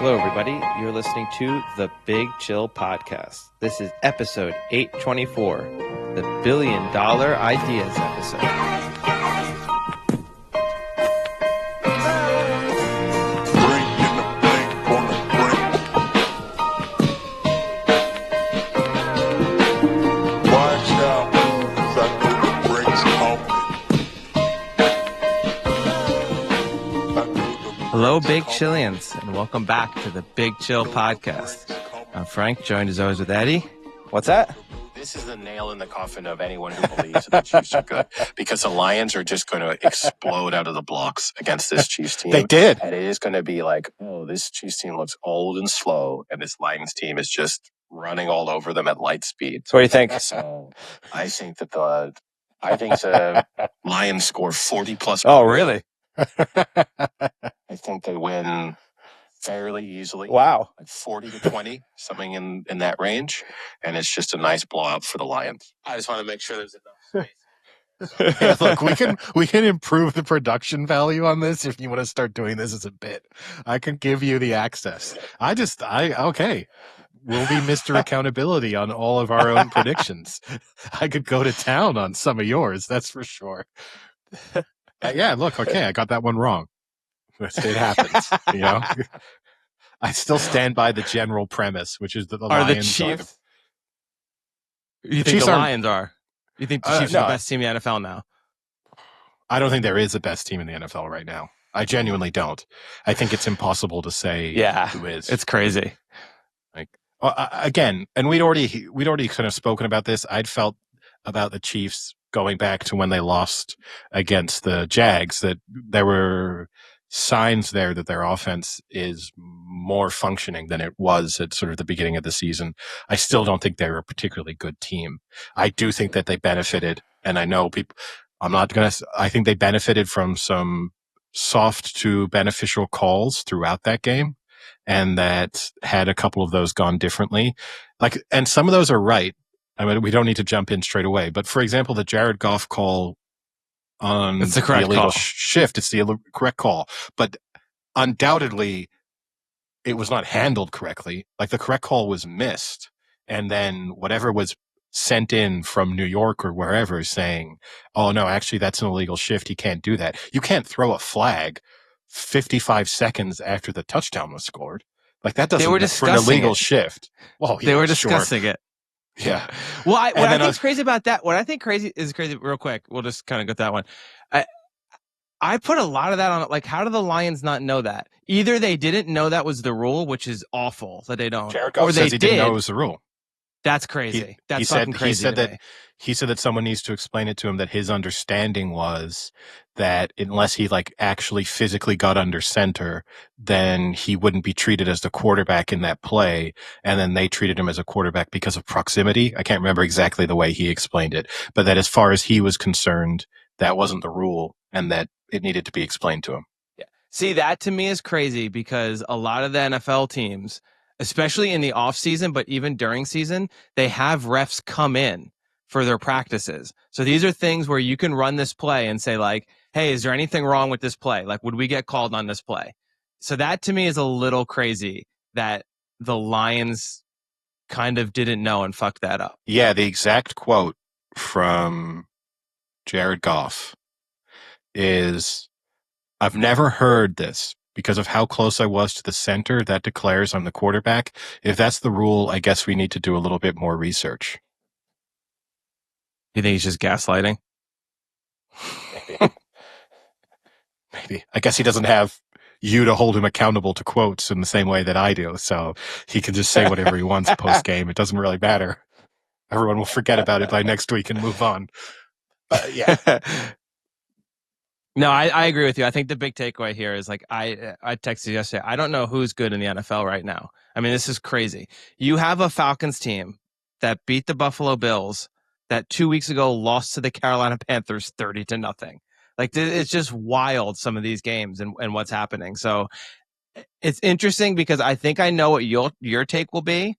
Hello, everybody. You're listening to the Big Chill Podcast. This is episode 824, the $1 Billion Ideas episode. Hello, Big Chillians, and welcome back to the Big Chill Podcast. I'm Frank, joined as always with Eddie. What's that? This is the nail in the coffin of anyone who believes that the Chiefs are good, because the Lions are just going to explode out of the blocks against this Chiefs team. They did. And it is going to be like, oh, this Chiefs team looks old and slow, and this Lions team is just running all over them at light speed. So what do you think? So I think that the Lions score 40 plus. Oh, really? I think they win fairly easily. Wow. Like 40 to 20, something in that range. And it's just a nice blowout for the Lions. I just want to make sure there's enough space. Yeah, look, we can improve the production value on this if you want to start doing this as a bit. I can give you the access. Okay. We'll be Mr. Accountability on all of our own predictions. I could go to town on some of yours, that's for sure. Yeah, look, okay, I got that one wrong. It happens, you know. I still stand by the general premise, which is that the Lions the Chiefs. You think the Lions are? You think the Chiefs are the best team in the NFL now? I don't think there is a best team in the NFL right now. I genuinely don't. I think it's impossible to say who is. It's crazy. Like again, and we'd already kind of spoken about this. I'd felt about the Chiefs going back to when they lost against the Jags that there were signs there that their offense is more functioning than it was at sort of the beginning of the season. I still don't think they're a particularly good team. I do think that they benefited, and I know people, I think they benefited from some soft to beneficial calls throughout that game, and that had a couple of those gone differently. And some of those are right. I mean, we don't need to jump in straight away, but for example, the Jared Goff call on it's the correct illegal call. Shift, it's the correct call, but undoubtedly it was not handled correctly. Like the correct call was missed, and then whatever was sent in from New York or wherever saying, oh no, actually that's an illegal shift. He can't do that. You can't throw a flag 55 seconds after the touchdown was scored. Like that doesn't, they were discussing for an illegal it. shift. Well, they were discussing it. Yeah. Well, what I think is crazy about that, real quick, we'll just kind of go that one. I put a lot of that on it. Like, how do the Lions not know that? Either they didn't know that was the rule, which is awful that they don't, Jared Goff says he didn't know it was the rule. That's crazy. That's fucking crazy. He said that someone needs to explain it to him, that his understanding was that unless he actually physically got under center, then he wouldn't be treated as the quarterback in that play. And then they treated him as a quarterback because of proximity. I can't remember exactly the way he explained it, but that as far as he was concerned, that wasn't the rule and that it needed to be explained to him. Yeah. See, that to me is crazy because a lot of the NFL teams, especially in the off season, but even during season, they have refs come in for their practices. So these are things where you can run this play and say like, hey, is there anything wrong with this play? Like, would we get called on this play? So that to me is a little crazy that the Lions kind of didn't know and fucked that up. Yeah. The exact quote from Jared Goff is, I've never heard this. Because of how close I was to the center, that declares I'm the quarterback. If that's the rule, I guess we need to do a little bit more research. You think he's just gaslighting? Maybe. I guess he doesn't have you to hold him accountable to quotes in the same way that I do. So he can just say whatever he wants post game. It doesn't really matter. Everyone will forget about it by next week and move on. But yeah. No, I agree with you. I think the big takeaway here is like I texted you yesterday. I don't know who's good in the NFL right now. I mean, this is crazy. You have a Falcons team that beat the Buffalo Bills that 2 weeks ago lost to the Carolina Panthers 30-0. Like it's just wild, some of these games and what's happening. So it's interesting because I think I know what your take will be,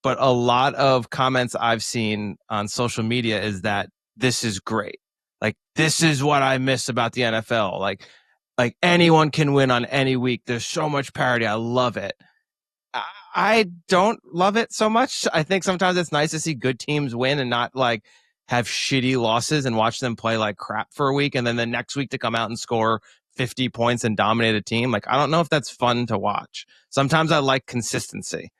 but a lot of comments I've seen on social media is that this is great. Like, this is what I miss about the NFL. Like, Like anyone can win on any week. There's so much parity. I love it. I don't love it so much. I think sometimes it's nice to see good teams win and not like have shitty losses and watch them play like crap for a week and then the next week to come out and score 50 points and dominate a team. Like, I don't know if that's fun to watch. Sometimes I like consistency.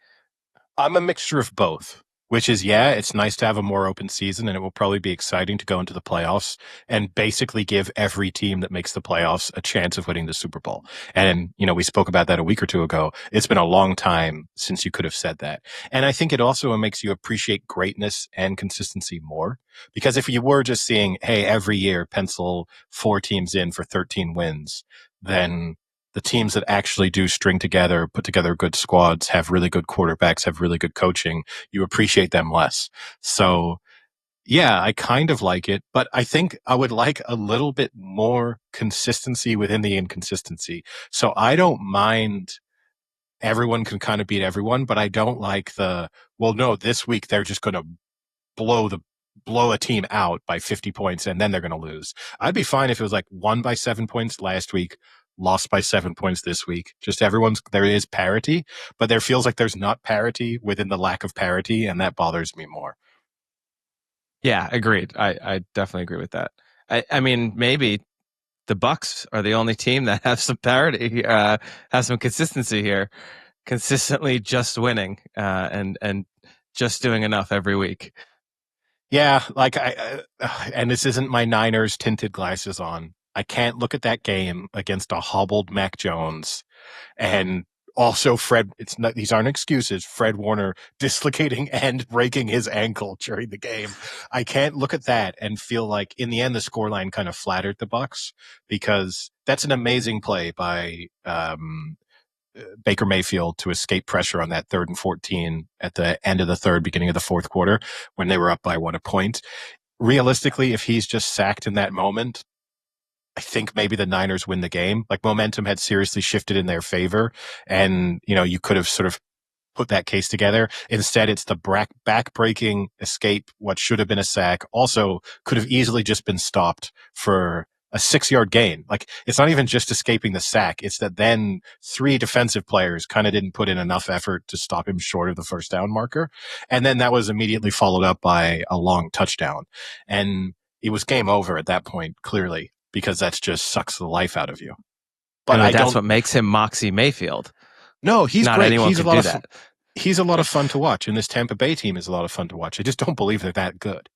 I'm a mixture of both, which is, yeah, it's nice to have a more open season, and it will probably be exciting to go into the playoffs and basically give every team that makes the playoffs a chance of winning the Super Bowl. And, we spoke about that a week or two ago. It's been a long time since you could have said that. And I think it also makes you appreciate greatness and consistency more. Because if you were just seeing, hey, every year pencil 4 teams in for 13 wins, then the teams that actually do string together, put together good squads, have really good quarterbacks, have really good coaching, you appreciate them less. So, yeah, I kind of like it, but I think I would like a little bit more consistency within the inconsistency. So I don't mind everyone can kind of beat everyone, but I don't like well, no, this week they're just going to blow a team out by 50 points and then they're going to lose. I'd be fine if it was like won by 7 points last week, lost by 7 points this week. Just there is parity, but there feels like there's not parity within the lack of parity, and that bothers me more. Yeah, agreed. I definitely agree with that. I mean, maybe the Bucks are the only team that have some parity, have some consistency here, consistently just winning, and just doing enough every week. Yeah, like and this isn't my Niners tinted glasses on. I can't look at that game against a hobbled Mac Jones and also these aren't excuses. Fred Warner dislocating and breaking his ankle during the game. I can't look at that and feel like in the end the scoreline kind of flattered the Bucks, because that's an amazing play by Baker Mayfield to escape pressure on that 3rd and 14 at the end of the third, beginning of the fourth quarter when they were up by a point. Realistically, if he's just sacked in that moment, I think maybe the Niners win the game. Like, momentum had seriously shifted in their favor, and you could have sort of put that case together. Instead, it's the back-breaking escape, what should have been a sack, also could have easily just been stopped for a 6-yard gain. Like, it's not even just escaping the sack. It's that then 3 defensive players kind of didn't put in enough effort to stop him short of the first down marker. And then that was immediately followed up by a long touchdown. And it was game over at that point, clearly, because that just sucks the life out of you. But I mean, I that's don't. what makes him Moxie Mayfield. No, he's Not great. anyone He's a could lot do of that. He's a lot of fun to watch, and this Tampa Bay team is a lot of fun to watch. I just don't believe they're that good.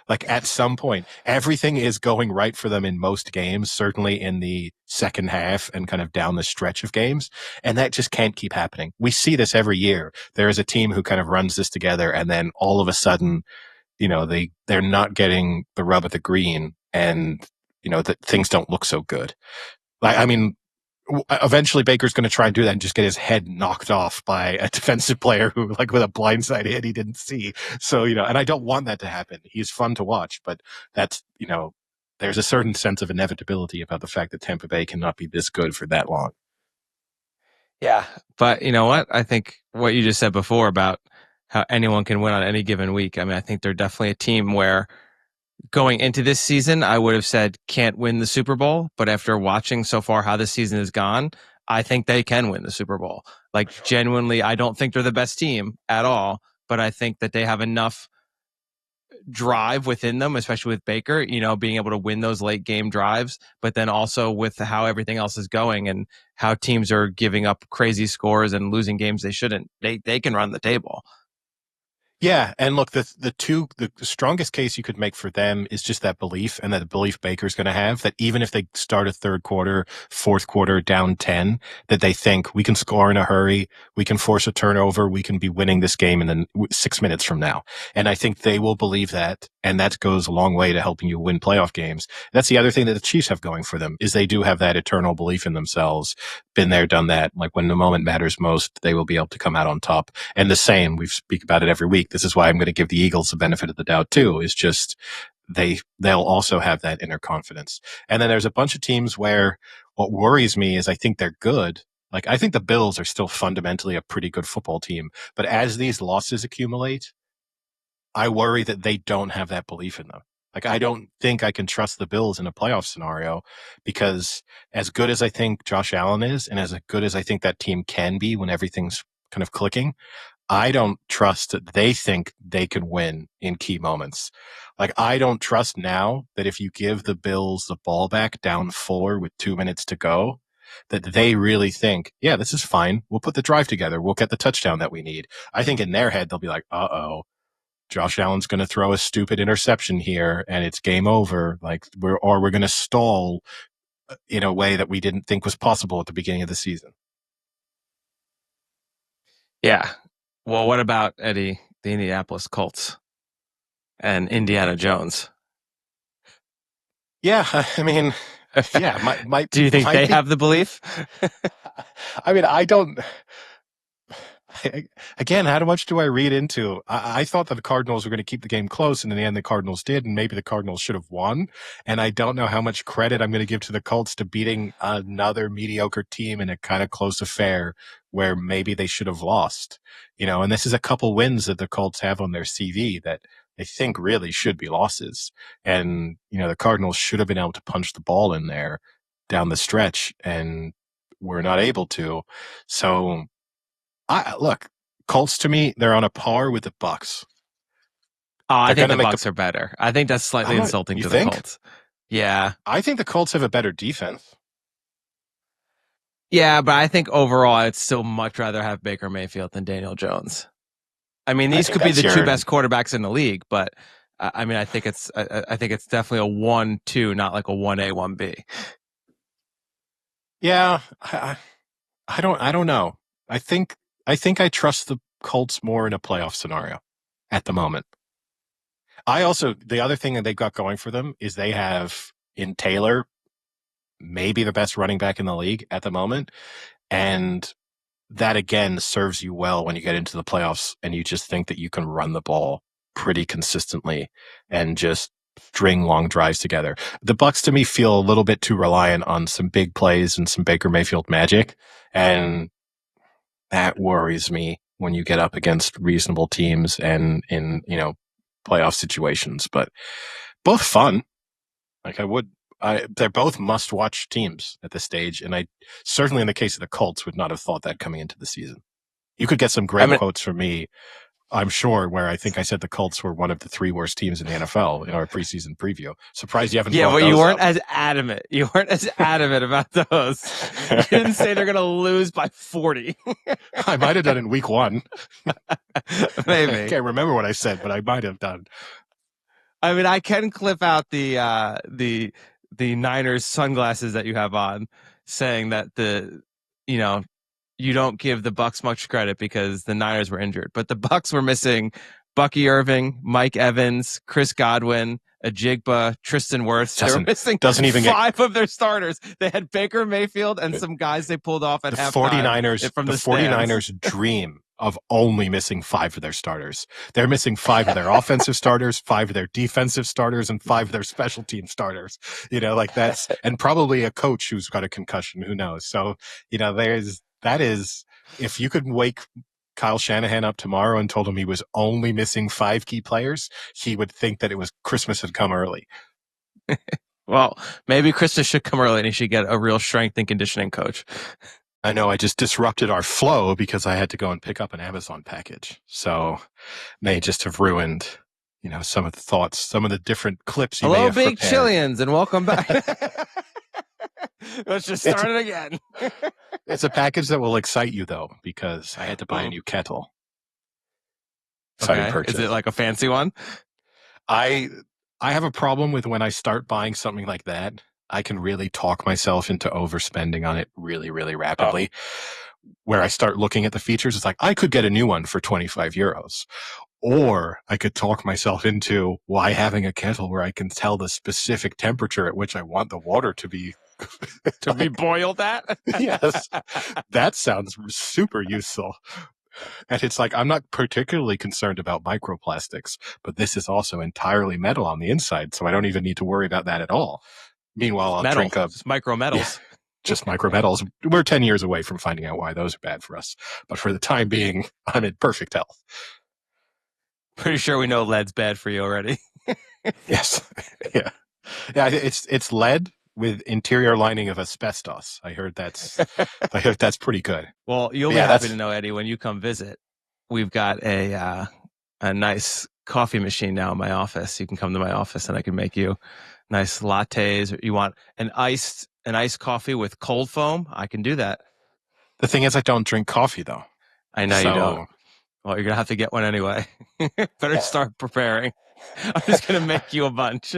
Like, at some point, everything is going right for them in most games, certainly in the second half and kind of down the stretch of games. And that just can't keep happening. We see this every year. There is a team who kind of runs this together, and then all of a sudden, they're not getting the rub of the green, and, that things don't look so good. I mean, eventually Baker's going to try and do that and just get his head knocked off by a defensive player who, like, with a blindside hit he didn't see. So, and I don't want that to happen. He's fun to watch, but that's, there's a certain sense of inevitability about the fact that Tampa Bay cannot be this good for that long. Yeah. But you know what? I think what you just said before about how anyone can win on any given week. I mean, I think they're definitely a team where going into this season, I would have said can't win the Super Bowl. But after watching so far how this season has gone, I think they can win the Super Bowl. Like, genuinely, I don't think they're the best team at all, but I think that they have enough drive within them, especially with Baker, being able to win those late game drives, but then also with how everything else is going and how teams are giving up crazy scores and losing games they shouldn't. They can run the table. Yeah, and look, the strongest case you could make for them is just that belief, and that belief Baker's going to have, that even if they start a third quarter, fourth quarter down 10, that they think we can score in a hurry, we can force a turnover, we can be winning this game in the 6 minutes from now. And I think they will believe that, and that goes a long way to helping you win playoff games. That's the other thing that the Chiefs have going for them, is they do have that eternal belief in themselves. Been there, done that. Like, when the moment matters most, they will be able to come out on top. And the same, we speak about it every week. This is why I'm going to give the Eagles the benefit of the doubt too, is just they'll also have that inner confidence. And then there's a bunch of teams where what worries me is I think they're good. Like, I think the Bills are still fundamentally a pretty good football team, but as these losses accumulate, I worry that they don't have that belief in them. Like, I don't think I can trust the Bills in a playoff scenario because as good as I think Josh Allen is and as good as I think that team can be when everything's kind of clicking, I don't trust that they think they can win in key moments. Like, I don't trust now that if you give the Bills the ball back down 4 with 2 minutes to go, that they really think, yeah, this is fine. We'll put the drive together. We'll get the touchdown that we need. I think in their head, they'll be like, uh-oh, Josh Allen's going to throw a stupid interception here and it's game over. Like, we're going to stall in a way that we didn't think was possible at the beginning of the season. Yeah. Well, what about, Eddie, the Indianapolis Colts and Indiana Jones? Yeah, I mean, yeah, do you think they have the belief? I mean, I don't. Again, how much do I read into? I thought that the Cardinals were going to keep the game close, and in the end, the Cardinals did, and maybe the Cardinals should have won. And I don't know how much credit I'm going to give to the Colts to beating another mediocre team in a kind of close affair where maybe they should have lost. And this is a couple wins that the Colts have on their CV that I think really should be losses. And, the Cardinals should have been able to punch the ball in there down the stretch, and we're not able to. So, look, Colts to me, they're on a par with the Bucks. Oh, I think the Bucks are better. I think that's slightly insulting to the Colts. Yeah. I think the Colts have a better defense. Yeah, but I think overall I'd still much rather have Baker Mayfield than Daniel Jones. I mean, these could be the two best quarterbacks in the league, but I mean, I think it's definitely a 1-2, not like a 1A, 1B. Yeah, I don't know. I think I trust the Colts more in a playoff scenario at the moment. The other thing that they've got going for them is they have in Taylor maybe the best running back in the league at the moment. And that again serves you well when you get into the playoffs and you just think that you can run the ball pretty consistently and just string long drives together. The Bucks to me feel a little bit too reliant on some big plays and some Baker Mayfield magic. And that worries me when you get up against reasonable teams and in, playoff situations, but both fun. Like they're both must-watch teams at this stage, and I certainly, in the case of the Colts, would not have thought that coming into the season. You could get some great quotes from me, I'm sure, where I think I said the Colts were one of the 3 worst teams in the NFL in our preseason preview. Surprised you haven't. Yeah, but you weren't as adamant. You weren't as adamant about those. You didn't say they're going to lose by 40. I might have done it in week 1. Maybe. I can't remember what I said, but I might have done. I mean, I can clip out the Niners sunglasses that you have on, saying that you don't give the Bucks much credit because the Niners were injured, but the Bucks were missing Bucky Irving, Mike Evans, Chris Godwin, Ajigba, Tristan Wirfs. They were missing 5 of their starters. They had Baker Mayfield and some guys they pulled off at halftime. The 49ers dream of only missing 5 of their starters. They're missing 5 of their offensive starters, 5 of their defensive starters, and 5 of their special team starters. That's, and probably a coach who's got a concussion. Who knows? So, that is, if you could wake Kyle Shanahan up tomorrow and told him he was only missing 5 key players, he would think that it was Christmas had come early. Well, maybe Christmas should come early and he should get a real strength and conditioning coach. I know I just disrupted our flow because I had to go and pick up an Amazon package. So may just have ruined, some of the thoughts, some of the different clips you may have prepared. Hello, Big Chillians, and welcome back. Let's just start it again. It's a package that will excite you, though, because I had to buy a new kettle. Exciting purchase. Is it like a fancy one? I have a problem with when I start buying something like that. I can really talk myself into overspending on it really, really rapidly. Where I start looking at the features, it's like, I could get a new one for 25 euros. Or I could talk myself into why having a kettle where I can tell the specific temperature at which I want the water to be to be boiled at. Yes, that sounds super useful. And it's like, I'm not particularly concerned about microplastics, but this is also entirely metal on the inside, so I don't even need to worry about that at all. Meanwhile, I'll drink up micro metals. Yeah, just micro metals. We're 10 years away from finding out why those are bad for us. But for the time being, I'm in perfect health. Pretty sure we know lead's bad for you already. Yes. Yeah. Yeah. It's lead with interior lining of asbestos. I heard that's pretty good. Well, you'll But be yeah, happy to know, Eddie, when you come visit, we've got a nice coffee machine now in my office. You can come to my office and I can make you nice lattes. You want an iced coffee with cold foam? I can do that. the thing is, I don't drink coffee though. I know you don't. So Well, you're gonna have to get one anyway. Better start preparing. I'm just gonna make you a bunch.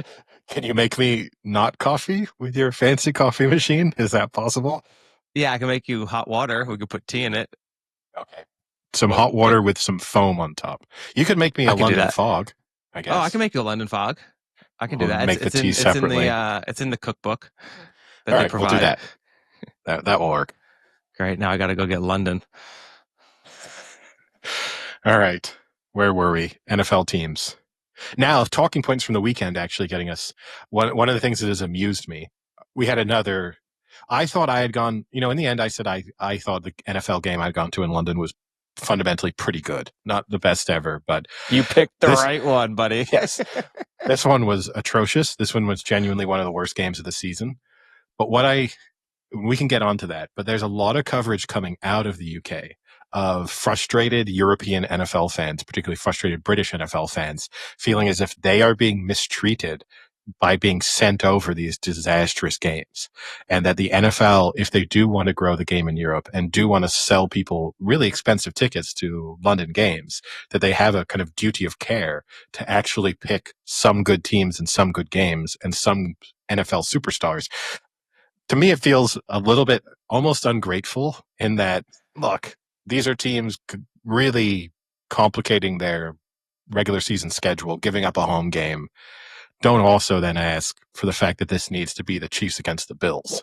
can you make me not coffee with your fancy coffee machine? Is that possible? Yeah, I can make you hot water. We could put tea in it. Okay. Some hot water with some foam on top. You could make me I a can do London that. fog, I guess. Oh, I can make you a London fog. I can do We'll that. make the tea separately. It's in the cookbook that All they right, we'll do provide. that. That will work. Great. Now I got to go get London. All right. Where were we? NFL teams. Now, talking points from the weekend actually getting us one of the things that has amused me. We had another. I thought I had gone, in the end, I said I thought the NFL game I'd gone to in London was fundamentally pretty good. Not the best ever, but You picked the right one, buddy. Yes. This one was atrocious. This one was genuinely one of the worst games of the season. But we can get onto that, but there's a lot of coverage coming out of the UK of frustrated European NFL fans, particularly frustrated British NFL fans, feeling as if they are being mistreated by being sent over these disastrous games. And that the NFL, if they do want to grow the game in Europe and do want to sell people really expensive tickets to London games, that they have a kind of duty of care to actually pick some good teams and some good games and some NFL superstars. To me, it feels a little bit almost ungrateful in that, look, these are teams really complicating their regular season schedule, giving up a home game. Don't also then ask for the fact that this needs to be the Chiefs against the Bills.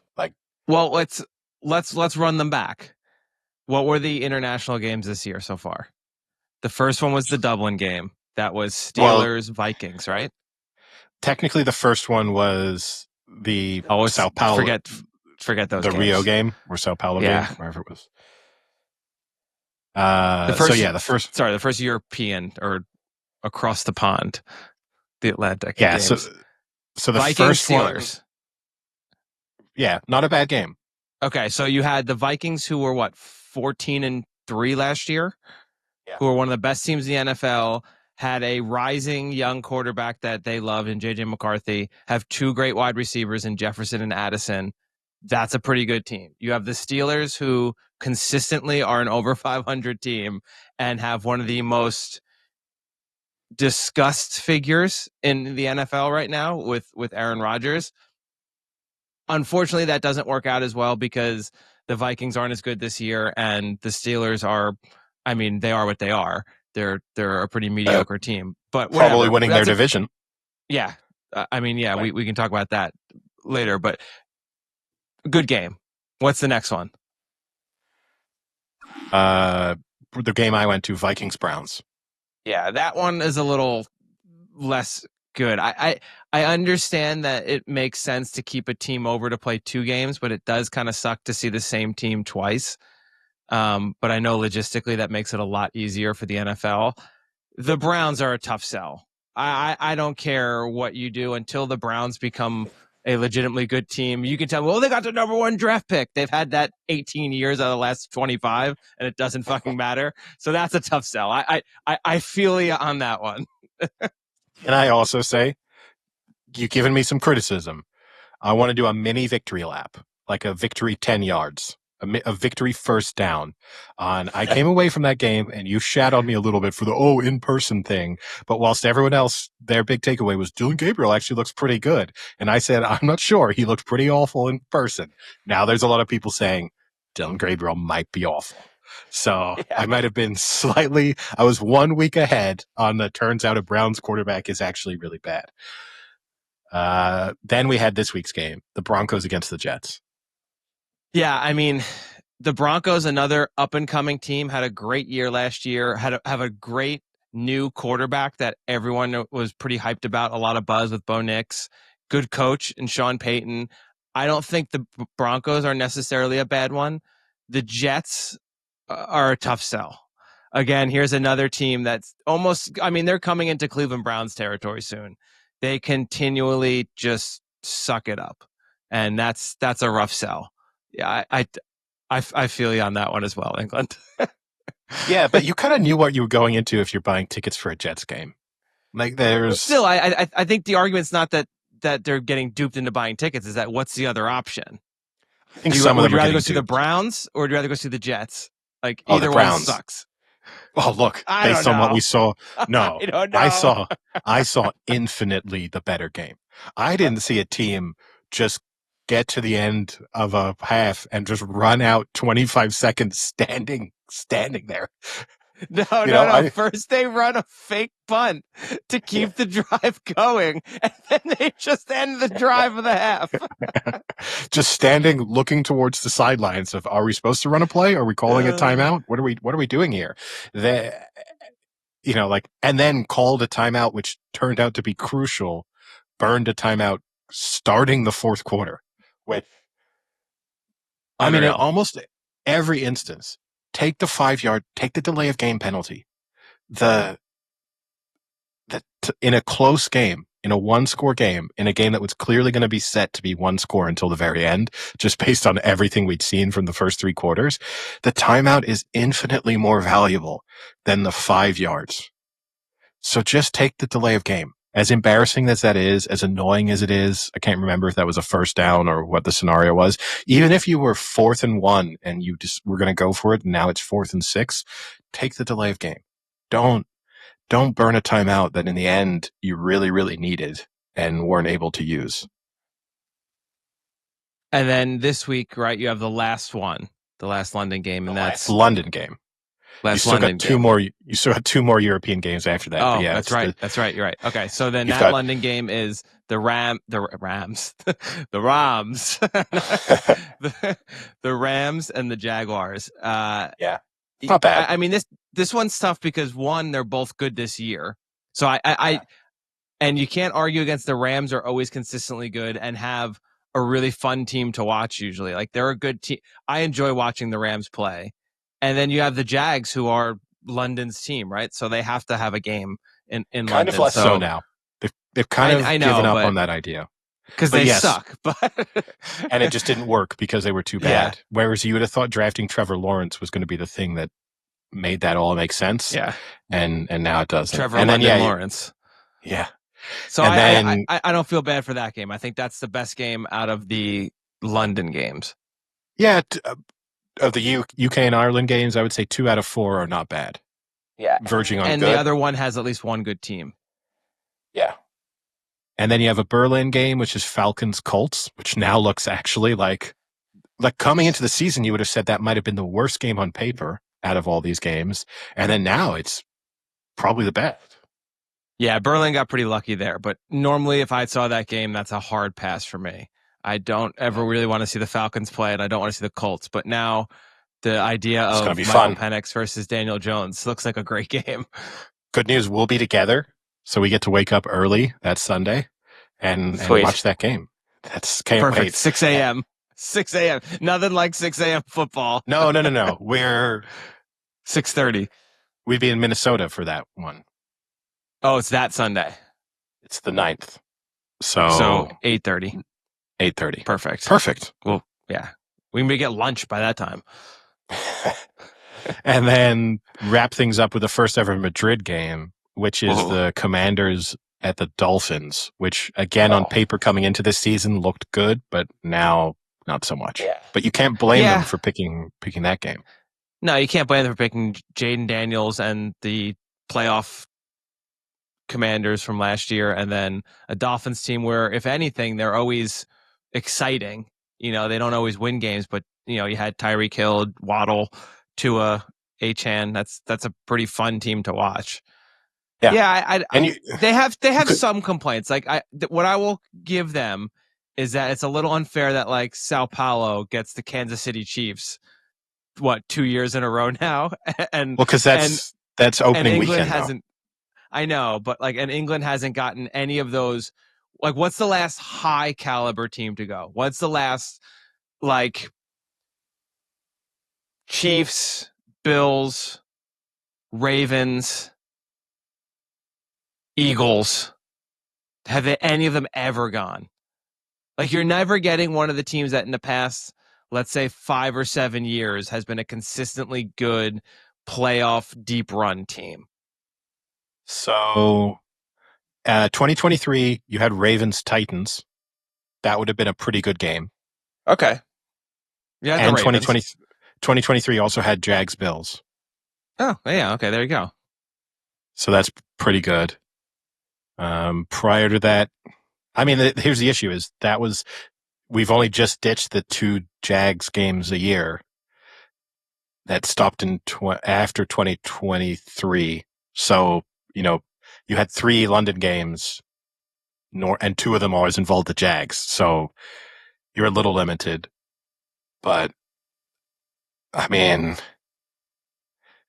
Well, let's run them back. What were the international games this year so far? The first one was the Dublin game. That was Steelers Vikings, right? Technically, the first one was the Sao Paulo. Forget those. The games. Rio game or Sao Paulo game, wherever it was. The first European or across the pond, the Atlantic. Yeah, games. so the Vikings, first Steelers. one, yeah, not a bad game. Okay, so you had the Vikings, who were 14-3 last year, who were one of the best teams in the NFL. Had a rising young quarterback that they loved in J.J. McCarthy. Have two great wide receivers in Jefferson and Addison. That's a pretty good team. You have the Steelers, who consistently are an over 500 team and have one of the most discussed figures in the NFL right now with Aaron Rodgers. Unfortunately, that doesn't work out as well because the Vikings aren't as good this year, and the Steelers are, they are what they are. They're a pretty mediocre team, but whatever. Probably winning their division. Yeah. We can talk about that later, but good game. What's the next one? The game I went to, Vikings-Browns. Yeah, that one is a little less good. I understand that it makes sense to keep a team over to play two games, but it does kind of suck to see the same team twice. But I know logistically that makes it a lot easier for the NFL. The Browns are a tough sell. I don't care what you do until the Browns become a legitimately good team. You can tell, well, they got the number one draft pick. They've had that 18 years out of the last 25, and it doesn't fucking matter. So that's a tough sell. I feel you on that one. Can I also say, you've given me some criticism. I want to do a mini victory lap, like a victory 10 yards, a victory first down. I came away from that game and you shat on me a little bit for the in-person thing. But whilst everyone else, their big takeaway was Dylan Gabriel actually looks pretty good. And I said, I'm not sure. He looked pretty awful in person. Now there's a lot of people saying Dylan Gabriel might be awful. So I might have been I was 1 week ahead on the turns out a Browns quarterback is actually really bad. Then we had this week's game, the Broncos against the Jets. Yeah, the Broncos, another up-and-coming team, had a great year last year, have a great new quarterback that everyone was pretty hyped about, a lot of buzz with Bo Nix, good coach in Sean Payton. I don't think the Broncos are necessarily a bad one. The Jets are a tough sell. Again, here's another team that's almost, they're coming into Cleveland Browns territory soon. they continually just suck it up, and that's a rough sell. Yeah, I feel you on that one as well, England. Yeah, but you kind of knew what you were going into if you're buying tickets for a Jets game. Like there's Still, I think the argument's not that they're getting duped into buying tickets. Is that what's the other option? I think some of Would them you are rather getting go see the duped. Browns or would you rather go see the Jets? Like Oh, the either one Browns. sucks. Oh, look, I don't based on what know. we saw, no, I don't I know. saw infinitely the better game. I didn't see a team just get to the end of a half and just run out 25 seconds standing there. No. I First they run a fake punt to keep the drive going, and then they just end the drive of the half. just standing looking towards the sidelines of, are we supposed to run a play? Are we calling a timeout? What are we doing here? And then called a timeout, which turned out to be crucial, burned a timeout starting the fourth quarter. Which, I mean, in almost every instance, take the 5-yard, take the delay of game penalty. In a close game, in a one-score game, in a game that was clearly going to be set to be one score until the very end, just based on everything we'd seen from the first 3 quarters, the timeout is infinitely more valuable than the 5 yards. So just take the delay of game. As embarrassing as that is, as annoying as it is, I can't remember if that was a first down or what the scenario was. Even if you were 4th and 1 and you just were going to go for it and now it's 4th and 6, take the delay of game. Don't burn a timeout that in the end you really, really needed and weren't able to use. And then this week, right, you have the last one, the last London game, and that's London game. You still got 2 more. You still got 2 more European games after that. Oh, but yeah, that's right. That's right. You're right. Okay, so then You've that got- London game is the Rams, the Rams, the Rams and the Jaguars. Yeah, it's not bad. I mean, this one's tough because one, they're both good this year. So and you can't argue against the Rams are always consistently good and have a really fun team to watch usually. Like they're a good team. I enjoy watching the Rams play. And then you have the Jags who are London's team, right? So they have to have a game in kind London. Of less so now. They've kind of given up on that idea. Because they suck. But and it just didn't work because they were too bad. Yeah. Whereas you would have thought drafting Trevor Lawrence was going to be the thing that made that all make sense. Yeah. And now it doesn't. Trevor and London Lawrence. Yeah. So I don't feel bad for that game. I think that's the best game out of the London games. Yeah, of the UK and Ireland games, I would say 2 out of 4 are not bad. Yeah, verging on and good. The other one has at least one good team. Yeah, and then you have a Berlin game, which is Falcons Colts, which now looks actually like coming into the season, you would have said that might have been the worst game on paper out of all these games, and then now it's probably the best. Yeah, Berlin got pretty lucky there, but normally if I saw that game, that's a hard pass for me. I don't ever really want to see the Falcons play, and I don't want to see the Colts. But now the idea of Michael Penix versus Daniel Jones looks like a great game. Good news, we'll be together, so we get to wake up early that Sunday and watch that game. Can't perfect. Wait. 6 a.m. 6 a.m. Nothing like 6 a.m. football. No. We're 6:30. We'd be in Minnesota for that one. Oh, it's that Sunday. It's the 9th. So 8:30. 8:30. Perfect. Well, yeah. We may get lunch by that time. And then wrap things up with the first ever Madrid game, which is the Commanders at the Dolphins, which again on paper coming into this season looked good, but now not so much. Yeah. But you can't blame them for picking that game. No, you can't blame them for picking Jaden Daniels and the playoff Commanders from last year, and then a Dolphins team where, if anything, they're always exciting. You know, they don't always win games, but you know, you had Tyreek Hill, Waddle, Tua, Achane. That's a pretty fun team to watch. Yeah, they have some complaints. Like what I will give them is that it's a little unfair that like Sao Paulo gets the Kansas City Chiefs 2 years in a row now, and because that's opening weekend. Hasn't. I know, but and England hasn't gotten any of those. Like, what's the last high caliber team to go? What's the last Chiefs, Bills, Ravens, Eagles? Have any of them ever gone? Like, you're never getting one of the teams that in the past, let's say 5 or 7 years, has been a consistently good playoff deep run team. So, 2023, you had Ravens Titans. That would have been a pretty good game. Okay. Yeah, the And Ravens. 2023 also had Jags Bills. Oh, yeah. Okay, there you go. So that's pretty good. Prior to that, I mean, here's the issue: is we've only just ditched the 2 Jags games a year that stopped in after 2023. So you had 3 London games, and 2 of them always involved the Jags. So you're a little limited, but I mean,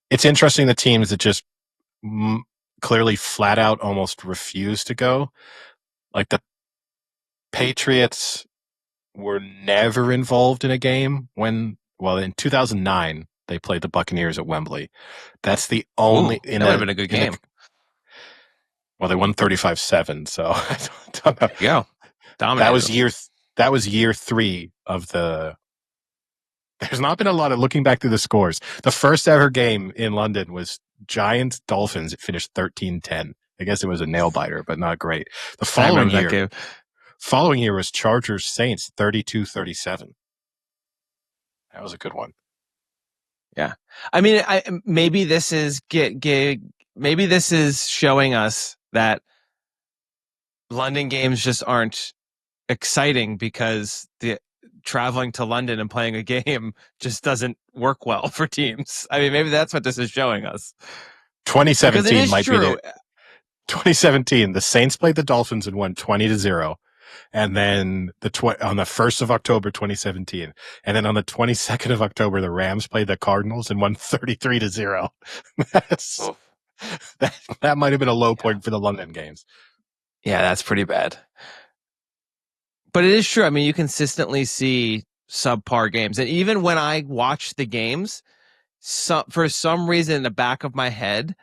it's interesting the teams that just clearly flat out almost refuse to go. Like the Patriots were never involved in a game in 2009 they played the Buccaneers at Wembley. That's the only that would have been a good game. Well, they won 35-7, so I don't know. There you go. Dominated. That was year 3 of the. There's not been a lot of looking back through the scores. The first ever game in London was Giants Dolphins. It finished 13-10. I guess it was a nail biter, but not great. The following year was Chargers Saints 32-37. That was a good one. Yeah. I mean, maybe this is maybe this is showing us that London games just aren't exciting because the traveling to London and playing a game just doesn't work well for teams. I mean, maybe that's what this is showing us. 2017 might be the 2017. The Saints played the Dolphins and won 20-0. And then on the 1st of October, 2017. And then on the 22nd of October, the Rams played the Cardinals and won 33-0. That might have been a low point for the London games. Yeah, that's pretty bad. But it is true. I mean, you consistently see subpar games. And even when I watch the games, for some reason in the back of my head,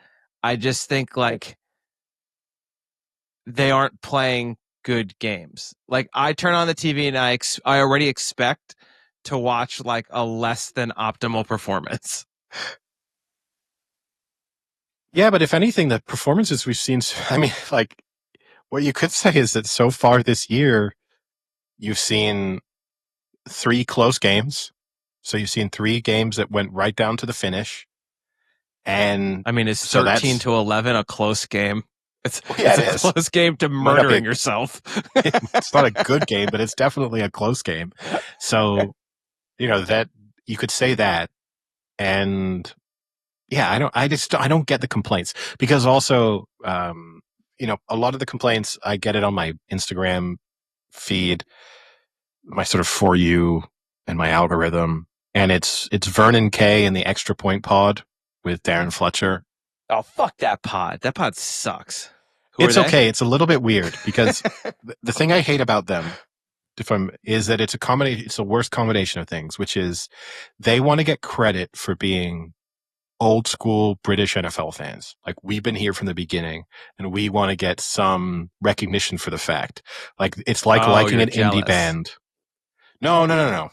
I just think like they aren't playing good games. Like, I turn on the TV and I already expect to watch like a less than optimal performance. Yeah, but if anything, the performances we've seen, I mean, like, what you could say is that so far this year, you've seen 3 close games. So you've seen 3 games that went right down to the finish. And I mean, is 13-11 a close game? It's a close game to murdering yourself. It's not a good game, but it's definitely a close game. So, that you could say that. And yeah, I don't get the complaints, because also, a lot of the complaints, I get it on my Instagram feed, my sort of For You and my algorithm. And it's Vernon K and the Extra Point Pod with Darren Fletcher. Oh, fuck that pod. That pod sucks. It's okay. It's a little bit weird because the thing I hate about them is that it's the worst combination of things, which is they want to get credit for being old school British NFL fans. Like, we've been here from the beginning and we want to get some recognition for the fact. Like, it's like liking an indie band. No.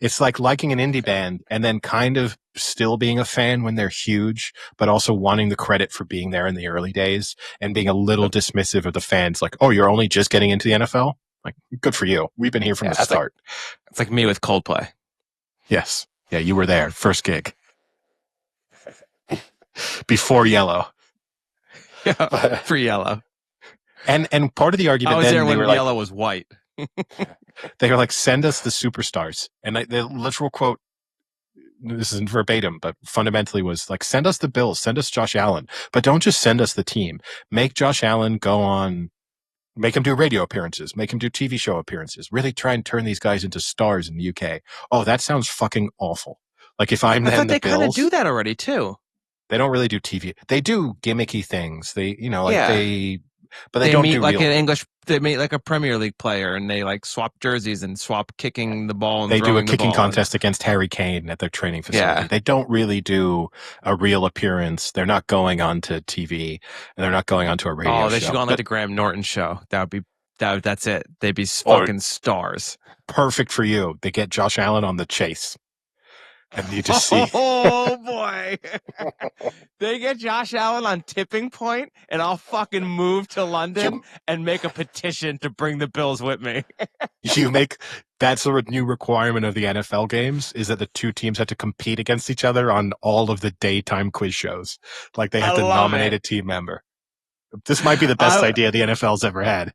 It's like liking an indie band and then kind of still being a fan when they're huge, but also wanting the credit for being there in the early days and being a little dismissive of the fans. Like, oh, you're only just getting into the NFL? Like, good for you. We've been here from the start. It's like me with Coldplay. Yes. Yeah, you were there. First gig. Before Yellow. Yeah, pre-Yellow. And part of the argument, I was there when Yellow was white. They were like, send us the superstars. And the literal quote, this isn't verbatim, but fundamentally was like, send us the Bills, send us Josh Allen, but don't just send us the team. Make Josh Allen make him do radio appearances, make him do TV show appearances, really try and turn these guys into stars in the UK. Oh, that sounds fucking awful. Like, if I'm then the Bills. I thought they kind of do that already too. They don't really do TV. They do gimmicky things. They but they don't meet do like real. an English. They meet like a Premier League player, and they like swap jerseys and swap kicking the ball and They do a throwing the kicking ball. contest against Harry Kane at their training facility. Yeah. They don't really do a real appearance. They're not going onto TV, and they're not going onto a radio Oh, they should show. go on like But the Graham Norton show. That would be that's it. They'd be or fucking stars. perfect for you. They get Josh Allen on the chase, and you just see. Oh boy. They get Josh Allen on tipping point, and I'll fucking move to London and make a petition to bring the Bills with me. You make that's a new requirement of the NFL games is that the two teams have to compete against each other on all of the daytime quiz shows. Like they have I to love nominate it. a team member. This might be the best idea the NFL's ever had.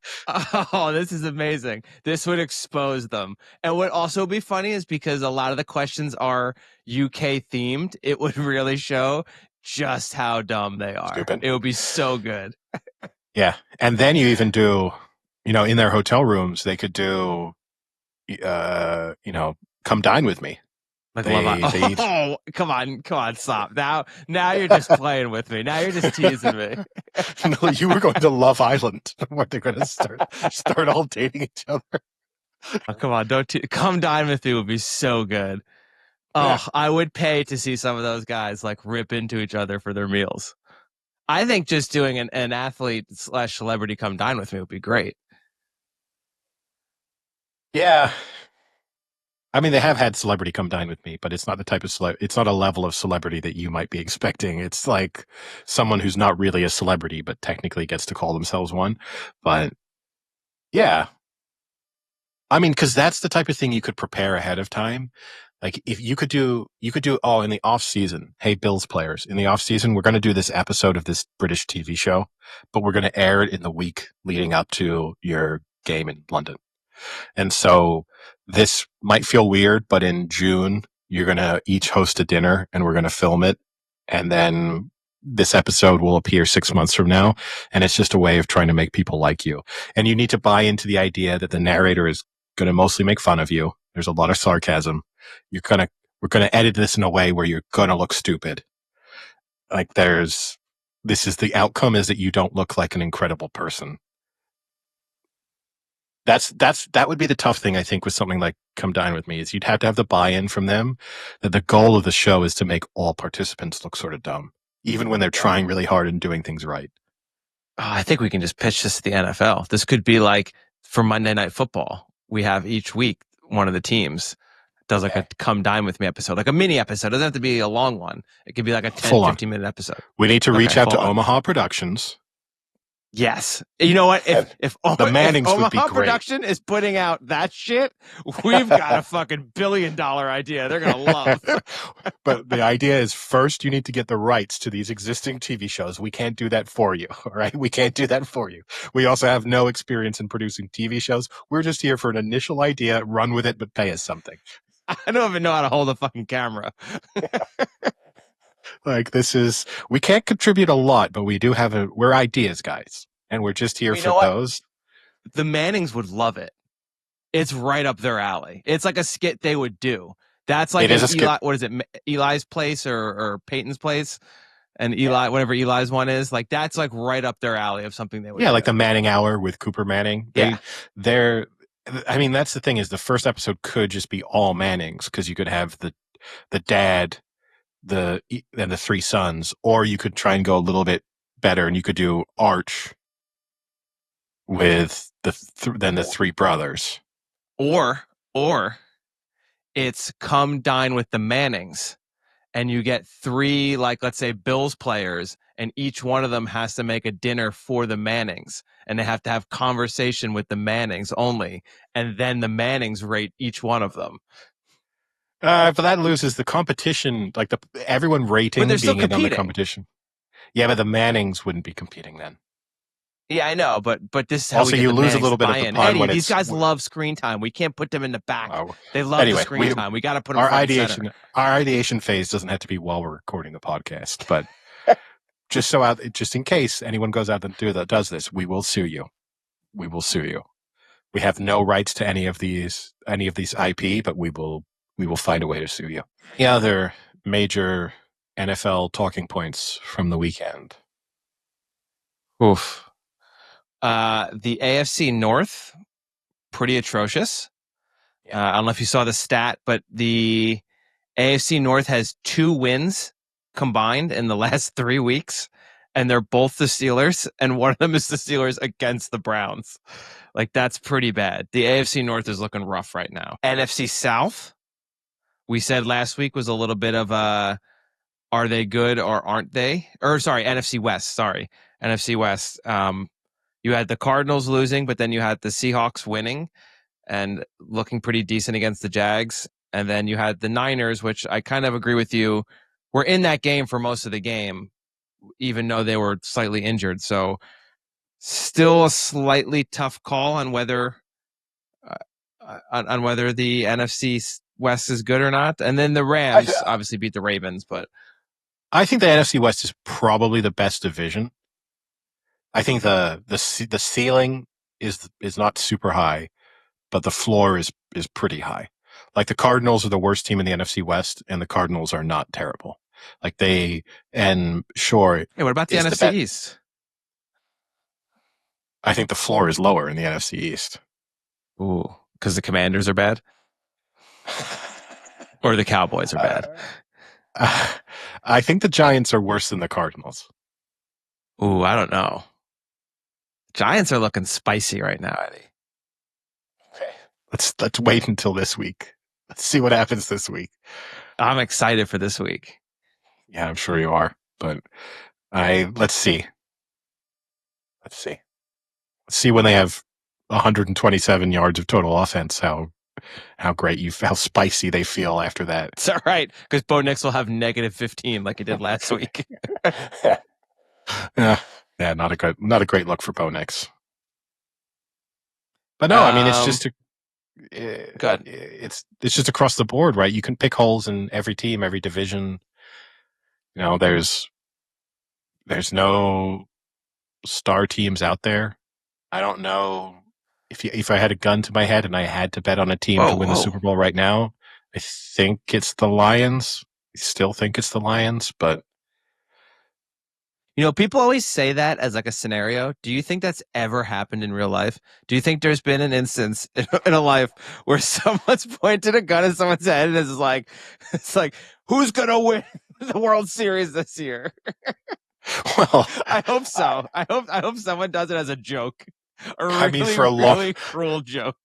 Oh, this is amazing. This would expose them. And what also be funny is because a lot of the questions are UK themed, it would really show just how dumb they are. Stupid. It would be so good. Yeah. And then you even do, in their hotel rooms, they could do, come dine with me. Like They oh, come on, stop. Now you're just playing with me. Now you're just teasing me. No, you were going to Love Island where they're going to start all dating each other. Oh, come on, come dine with me would be so good. Oh, Yeah. I would pay to see some of those guys like rip into each other for their meals. I think just doing an athlete / celebrity come dine with me would be great. Yeah. I mean, they have had celebrity come dine with me, but it's not the type of it's not a level of celebrity that you might be expecting. It's like someone who's not really a celebrity, but technically gets to call themselves one. But yeah, I mean, because that's the type of thing you could prepare ahead of time. Like if you could do, oh, in the off season, hey, Bills players, in the off season, we're going to do this episode of this British TV show, but we're going to air it in the week leading up to your game in London. And so this might feel weird, but in June, you're going to each host a dinner and we're going to film it. And then this episode will appear 6 months from now. And it's just a way of trying to make people like you. And you need to buy into the idea that the narrator is going to mostly make fun of you. There's a lot of sarcasm. We're going to edit this in a way where you're going to look stupid. Like this is the outcome is that you don't look like an incredible person. That would be the tough thing, I think, with something like Come Dine With Me, is you'd have to have the buy-in from them that the goal of the show is to make all participants look sort of dumb, even when they're trying really hard and doing things right. Oh, I think we can just pitch this to the NFL. This could be like for Monday Night Football. We have each week one of the teams does like a Come Dine With Me episode, like a mini episode. It doesn't have to be a long one. It could be like a 10, 15-minute episode. We need to reach out to Omaha Productions. Yes. You know what? If the Mannings Omaha would be great. Production is putting out that shit, we've got a fucking $1 billion idea they're going to love. But the idea is first you need to get the rights to these existing TV shows. We can't do that for you, all right? We can't do that for you. We also have no experience in producing TV shows. We're just here for an initial idea, run with it, but pay us something. I don't even know how to hold a fucking camera. Like we can't contribute a lot, but we do we're ideas guys, and we're just here for those. The Mannings would love it. It's right up their alley. It's like a skit they would do. That's like Eli, what is it? Eli's Place or Peyton's Place, and Eli, whatever Eli's one is. Like that's like right up their alley of something they would. Yeah, do. Like the Manning Hour with Cooper Manning. I mean, that's the thing is the first episode could just be all Mannings because you could have the dad. And the three sons, or you could try and go a little bit better and you could do Arch with the three brothers, or it's Come Dine with the Mannings, and you get three, like let's say Bills players, and each one of them has to make a dinner for the Mannings, and they have to have conversation with the Mannings only, and then the Mannings rate each one of them. But that loses the competition, like everyone rating being in on the competition. Yeah, but the Mannings wouldn't be competing then. Yeah, I know, but this is how also we get you the lose Mannings a little bit buy-in. of the fun. Eddie, these guys love screen time. We can't put them in the back. They love the screen time. We got to put them front and center. Our ideation phase doesn't have to be while we're recording the podcast, but just in case anyone goes out and does this, we will sue you. We will sue you. We have no rights to any of these IP, but we will find a way to sue you. The other major NFL talking points from the weekend. Oof. The AFC North, pretty atrocious. I don't know if you saw the stat, but the AFC North has 2 wins combined in the last 3 weeks, and they're both the Steelers, and one of them is the Steelers against the Browns. Like, that's pretty bad. The AFC North is looking rough right now. NFC South, we said last week was a little bit of a, are they good or aren't they? Or sorry, NFC West. Sorry, NFC West. You had the Cardinals losing, but then you had the Seahawks winning and looking pretty decent against the Jags. And then you had the Niners, which I kind of agree with you, were in that game for most of the game, even though they were slightly injured. So still a slightly tough call on whether the NFC West is good or not. And then the Rams obviously beat the Ravens, but I think the NFC West is probably the best division. I think the ceiling is not super high, but the floor is pretty high. Like the Cardinals are the worst team in the NFC West, and the Cardinals are not terrible. Like they, and sure. Hey, what about the NFC East? I think the floor is lower in the NFC East. Ooh, because the Commanders are bad? Or the Cowboys are bad? I think the Giants are worse than the Cardinals. Ooh, I don't know. Giants are looking spicy right now, Eddie. Okay. Let's wait until this week. Let's see what happens this week. I'm excited for this week. Yeah, I'm sure you are. But let's see. Let's see when they have 127 yards of total offense, how spicy they feel after that. It's all right, because Bo Nix will have -15 like he did last week. Yeah, not a great look for Bo Nix. But no, I mean it's just good. It's just across the board, right? You can pick holes in every team, every division. You know, there's no star teams out there. I don't know if I had a gun to my head and I had to bet on a team to win the Super Bowl right now. I think it's the Lions. I still think it's the Lions, but you know, people always say that as like a scenario. Do you think that's ever happened in real life? Do you think there's been an instance in a life where someone's pointed a gun at someone's head and it's like, who's gonna win the World Series this year? Well, I hope so. I hope someone does it as a joke. Really cruel joke.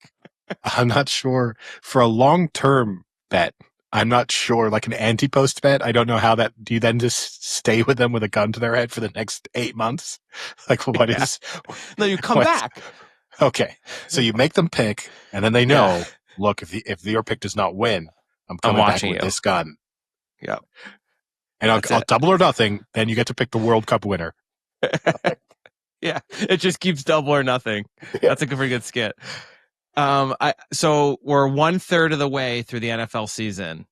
I'm not sure. For a long-term bet, I'm not sure. Like an anti-post bet, I don't know how that. Do you then just stay with them with a gun to their head for the next 8 months? Like what is? No, you come back. Okay, so you make them pick, and then they know. Look, if your pick does not win, I'm coming back with this gun. Yeah, and I'll double or nothing. Then you get to pick the World Cup winner. Yeah, it just keeps double or nothing. Yeah. That's a pretty good skit. So we're 1/3 of the way through the NFL season.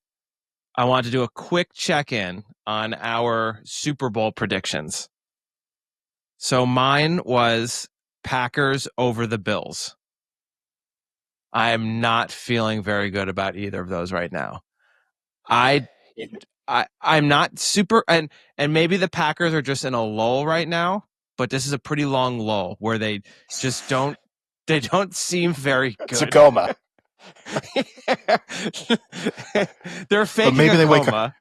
I want to do a quick check-in on our Super Bowl predictions. So mine was Packers over the Bills. I am not feeling very good about either of those right now. I'm not super, and maybe the Packers are just in a lull right now, but this is a pretty long lull where they just don't seem very good. Tacoma. They're faking maybe a coma.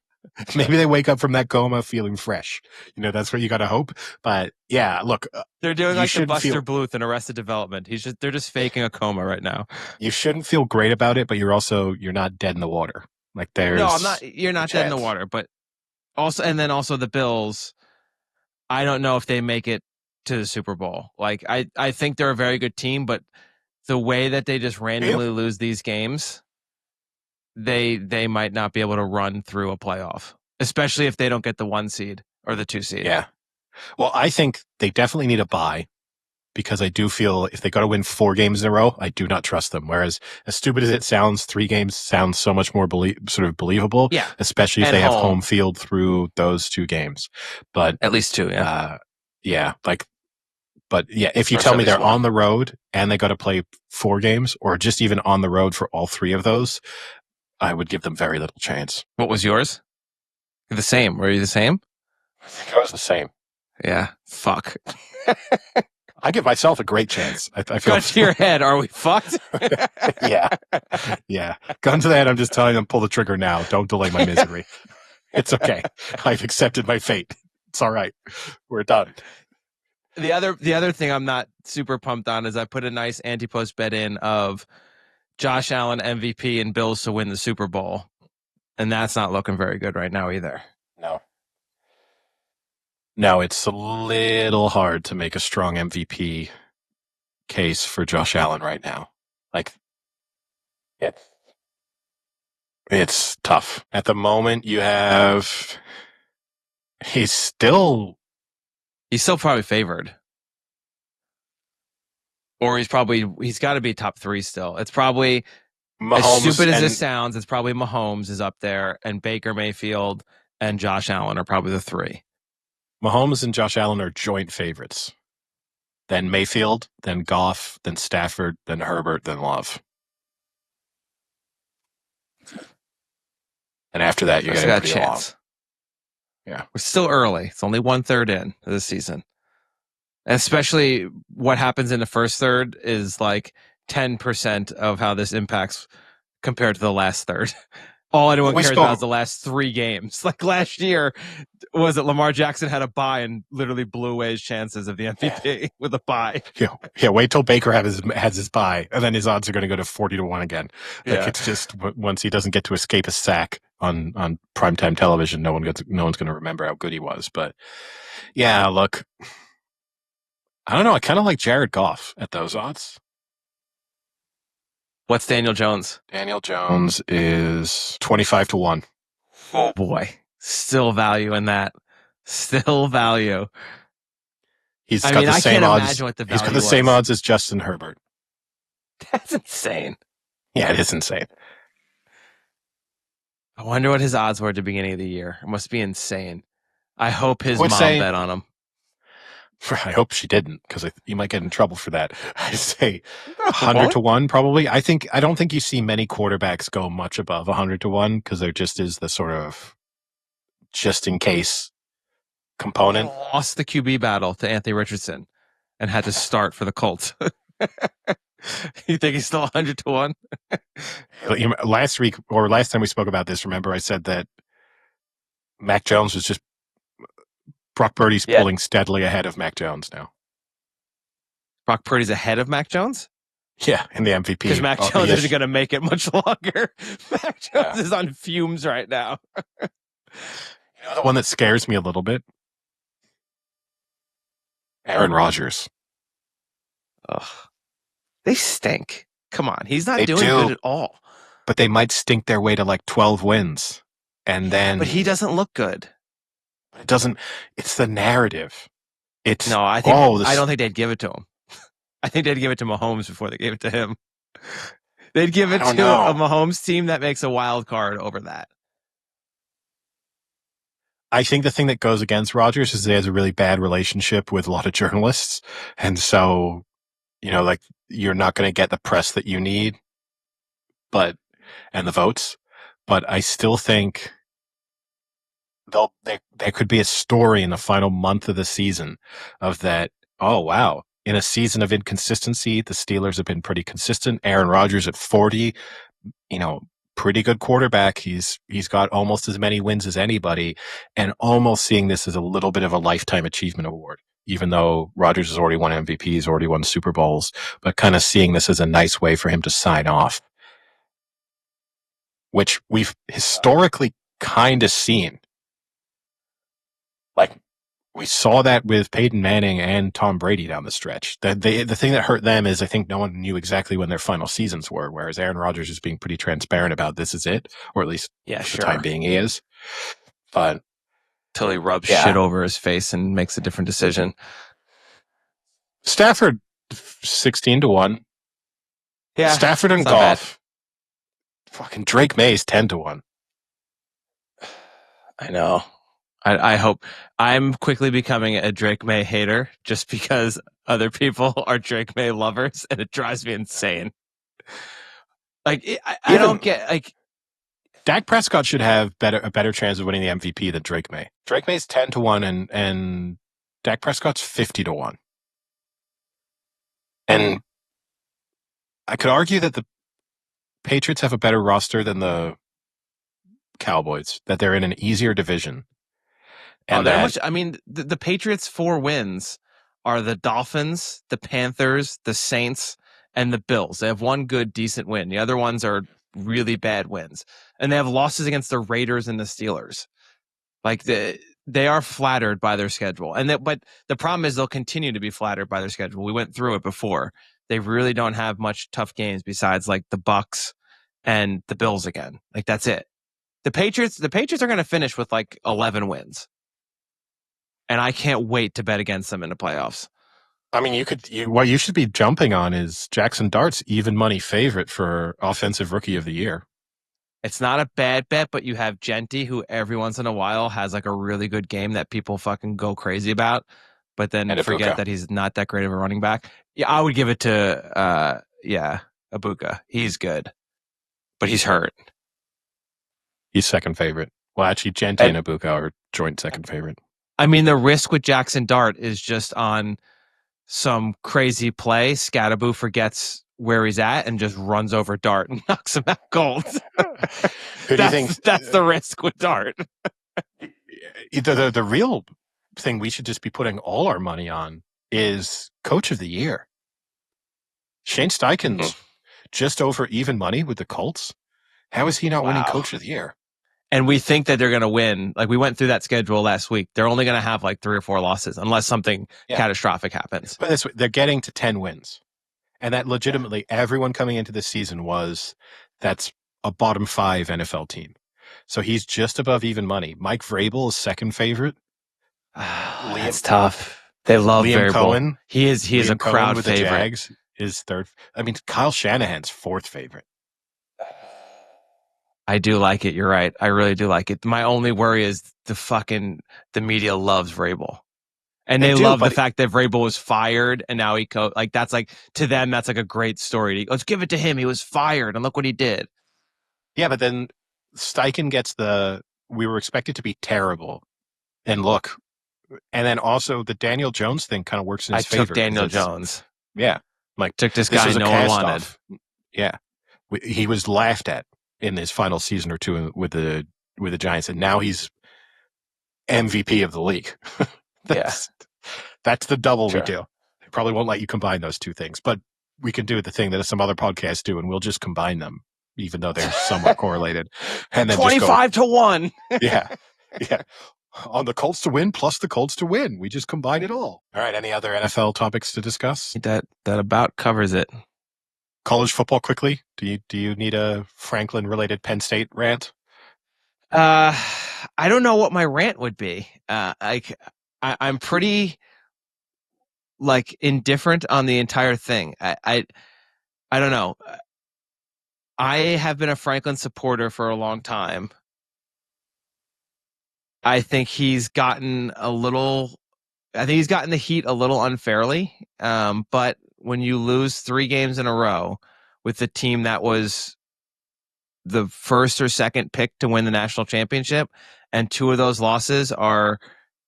Maybe they wake up from that coma feeling fresh. You know, that's what you got to hope. But yeah, look, they're doing like the Buster Bluth in Arrested Development. They're just faking a coma right now. You shouldn't feel great about it, but you're not dead in the water. Like no, I'm not. You're not dead in the water, but also the Bills. I don't know if they make it to the Super Bowl. Like I think they're a very good team, but the way that they just randomly lose these games, they might not be able to run through a playoff, especially if they don't get the 1 seed or the 2 seed. Yeah. Well, I think they definitely need a bye because I do feel if they got to win 4 games in a row, I do not trust them. Whereas as stupid as it sounds, 3 games sounds so much more believable. Yeah. Especially if they have home field through those 2 games. But at least 2, yeah. But yeah, if you tell me they're on the road and they got to play 4 games or just even on the road for all 3 of those, I would give them very little chance. What was yours? The same. Were you the same? I think I was the same. Yeah. Fuck. I give myself a great chance. I feel Gun to your head. Are we fucked? yeah. Gun to the head. I'm just telling them, pull the trigger now. Don't delay my misery. It's okay. I've accepted my fate. It's all right. We're done. The other thing I'm not super pumped on is I put a nice anti-post bet in of Josh Allen MVP and Bills to win the Super Bowl, and that's not looking very good right now either. No, it's a little hard to make a strong MVP case for Josh Allen right now. Like, it's tough. At the moment, he's still probably favored. Or he's got to be top 3 still. It's probably, Mahomes. as stupid as this sounds, it's probably Mahomes is up there, and Baker Mayfield and Josh Allen are probably the 3. Mahomes and Josh Allen are joint favorites. Then Mayfield, then Goff, then Stafford, then Herbert, then Love. And after that, you're getting pretty long. Yeah. We're still early. It's only 1/3 in this season. And especially what happens in the first third is like 10% of how this impacts compared to the last third. All anyone cares about is the last 3 games. Like last year, was it Lamar Jackson had a bye and literally blew away his chances of the MVP with a bye. Yeah. Wait till Baker has his bye, and then his odds are going to go to 40-1 again. Like it's just once he doesn't get to escape a sack on primetime television, no one's going to remember how good he was. But yeah, look, I don't know. I kind of like Jared Goff at those odds. What's Daniel Jones? Daniel Jones is 25-1. Oh boy, still value in that. Still value. He's got the same odds. Imagine what the value He's got the same odds as Justin Herbert. That's insane. Yeah, it is insane. I wonder what his odds were at the beginning of the year. It must be insane. I hope his mom bet on him. I hope she didn't, because you might get in trouble for that. I say 100-1 probably. I don't think you see many quarterbacks go much above 100-1 because there just is the sort of just in case component. He lost the QB battle to Anthony Richardson and had to start for the Colts. You think he's still 100-1? Last week or last time we spoke about this, remember I said that Mac Jones was just Brock Purdy's pulling steadily ahead of Mac Jones now. Brock Purdy's ahead of Mac Jones? Yeah, in the MVP. Because Mac Jones isn't going to make it much longer. Mac Jones is on fumes right now. You know the one that scares me a little bit? Aaron Rodgers. Ugh. They stink. Come on. He's not doing good at all. But they might stink their way to like 12 wins. And then. But he doesn't look good. It doesn't. It's the narrative. I don't think they'd give it to him. I think they'd give it to Mahomes before they gave it to him. They'd give it to a Mahomes team that makes a wild card over that. I think the thing that goes against Rodgers is he has a really bad relationship with a lot of journalists. And so, like you're not going to get the press that you need, and the votes. But I still think there could be a story in the final month of the season of that. Oh, wow. In a season of inconsistency, the Steelers have been pretty consistent. Aaron Rodgers at 40, pretty good quarterback. He's got almost as many wins as anybody, and almost seeing this as a little bit of a lifetime achievement award, even though Rodgers has already won MVPs, already won Super Bowls, but kind of seeing this as a nice way for him to sign off, which we've historically kind of seen. Like, we saw that with Peyton Manning and Tom Brady down the stretch. The thing that hurt them is I think no one knew exactly when their final seasons were, whereas Aaron Rodgers is being pretty transparent about this is it, or at least for the time being he is. But until he rubs shit over his face and makes a different decision. Stafford 16-1. Yeah, Stafford and Goff. Fucking Drake May's 10-1. I know. I hope. I'm quickly becoming a Drake May hater just because other people are Drake May lovers, and it drives me insane. Like, I don't get, like... Dak Prescott should have a better chance of winning the MVP than Drake May. Drake May's 10-1, and Dak Prescott's 50-1. And I could argue that the Patriots have a better roster than the Cowboys, that they're in an easier division. And the Patriots' 4 wins are the Dolphins, the Panthers, the Saints, and the Bills. They have one good, decent win. The other ones are really bad wins. And they have losses against the Raiders and the Steelers. Like they are flattered by their schedule. But the problem is they'll continue to be flattered by their schedule. We went through it before. They really don't have much tough games besides like the Bucks and the Bills again. Like that's it. The Patriots are going to finish with like 11 wins. And I can't wait to bet against them in the playoffs. I mean, what you should be jumping on is Jackson Dart's even money favorite for offensive rookie of the year. It's not a bad bet, but you have Genty, who every once in a while has like a really good game that people fucking go crazy about, but then forget that he's not that great of a running back. Yeah, I would give it to Ibuka. He's good, but he's hurt. He's second favorite. Well, actually, Genty and Ibuka are joint second favorite. I mean, the risk with Jackson Dart is just on some crazy play. Scatterboo forgets where he's at and just runs over Dart and knocks him out cold. Who do you think? That's the risk with Dart. The real thing we should just be putting all our money on is Coach of the Year. Shane Steichen's just over even money with the Colts. How is he not winning Coach of the Year? And we think that they're going to win. Like we went through that schedule last week. They're only going to have like 3 or 4 losses unless something catastrophic happens. But they're getting to 10 wins. And that legitimately everyone coming into this season that's a bottom 5 NFL team. So he's just above even money. Mike Vrabel is second favorite. That's tough. They love Liam Vrabel. Cohen. He is a crowd with favorite. The Jags is third. I mean, Kyle Shanahan's fourth favorite. I do like it. You're right. I really do like it. My only worry is the media loves Vrabel. And they love the fact that Vrabel was fired and now that's like, to them, that's like a great story. Let's give it to him. He was fired and look what he did. Yeah, but then Steichen gets we were expected to be terrible. And look, and then also the Daniel Jones thing kind of works in his favor. I took Daniel Jones. Yeah. Like took this guy no one wanted. Yeah. He was laughed at in his final season or two with the Giants, and now he's MVP of the league. That's the double we do. They probably won't let you combine those two things, but we can do the thing that some other podcasts do, and we'll just combine them, even though they're somewhat correlated. And then 25 to 1. Yeah. On the Colts to win plus the Colts to win. We just combine it all. All right. Any other NFL topics to discuss? That about covers it. College football quickly. Do you need a Franklin related Penn State rant? I don't know what my rant would be. I'm pretty like indifferent on the entire thing. I don't know. I have been a Franklin supporter for a long time. I think he's gotten the heat a little unfairly. But when you lose 3 games in a row with the team that was the first or second pick to win the national championship, and 2 of those losses are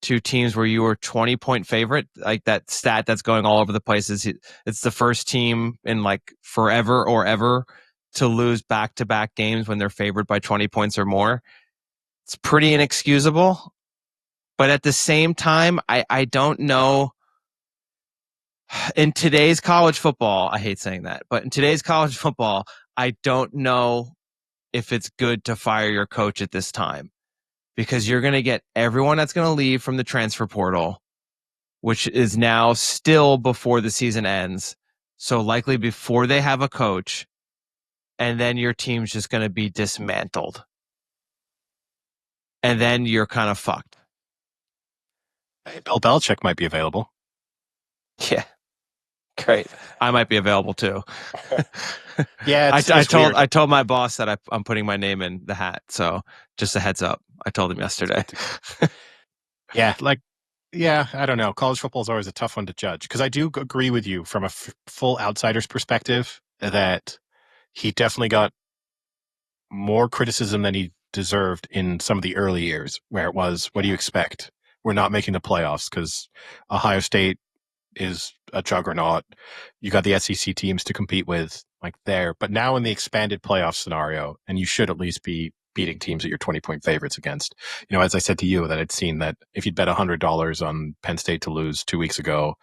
to teams where you were 20-point favorite, like that stat that's going all over the place is it's the first team in like forever or ever to lose back-to-back games when they're favored by 20 points or more. It's pretty inexcusable. But at the same time, I don't know. In today's college football, I hate saying that, but in today's college football, I don't know if it's good to fire your coach at this time, because you're going to get everyone that's going to leave from the transfer portal, which is now still before the season ends. So likely before they have a coach, and then your team's just going to be dismantled. And then you're kind of fucked. Hey, Bill Belichick might be available. Yeah. Great. I might be available too. Yeah, I told my boss that I'm putting my name in the hat. So just a heads up. I told him yesterday. Yeah, I don't know. College football is always a tough one to judge, because I do agree with you from a full outsider's perspective that he definitely got more criticism than he deserved in some of the early years, where it was, what do you expect? We're not making the playoffs because Ohio State is a juggernaut. You got the SEC teams to compete with like there, but now in the expanded playoff scenario, and you should at least be beating teams that you're 20-point favorites against. You know, as I said to you, that I'd seen that if you'd bet $100 on Penn State to lose 2 weeks ago,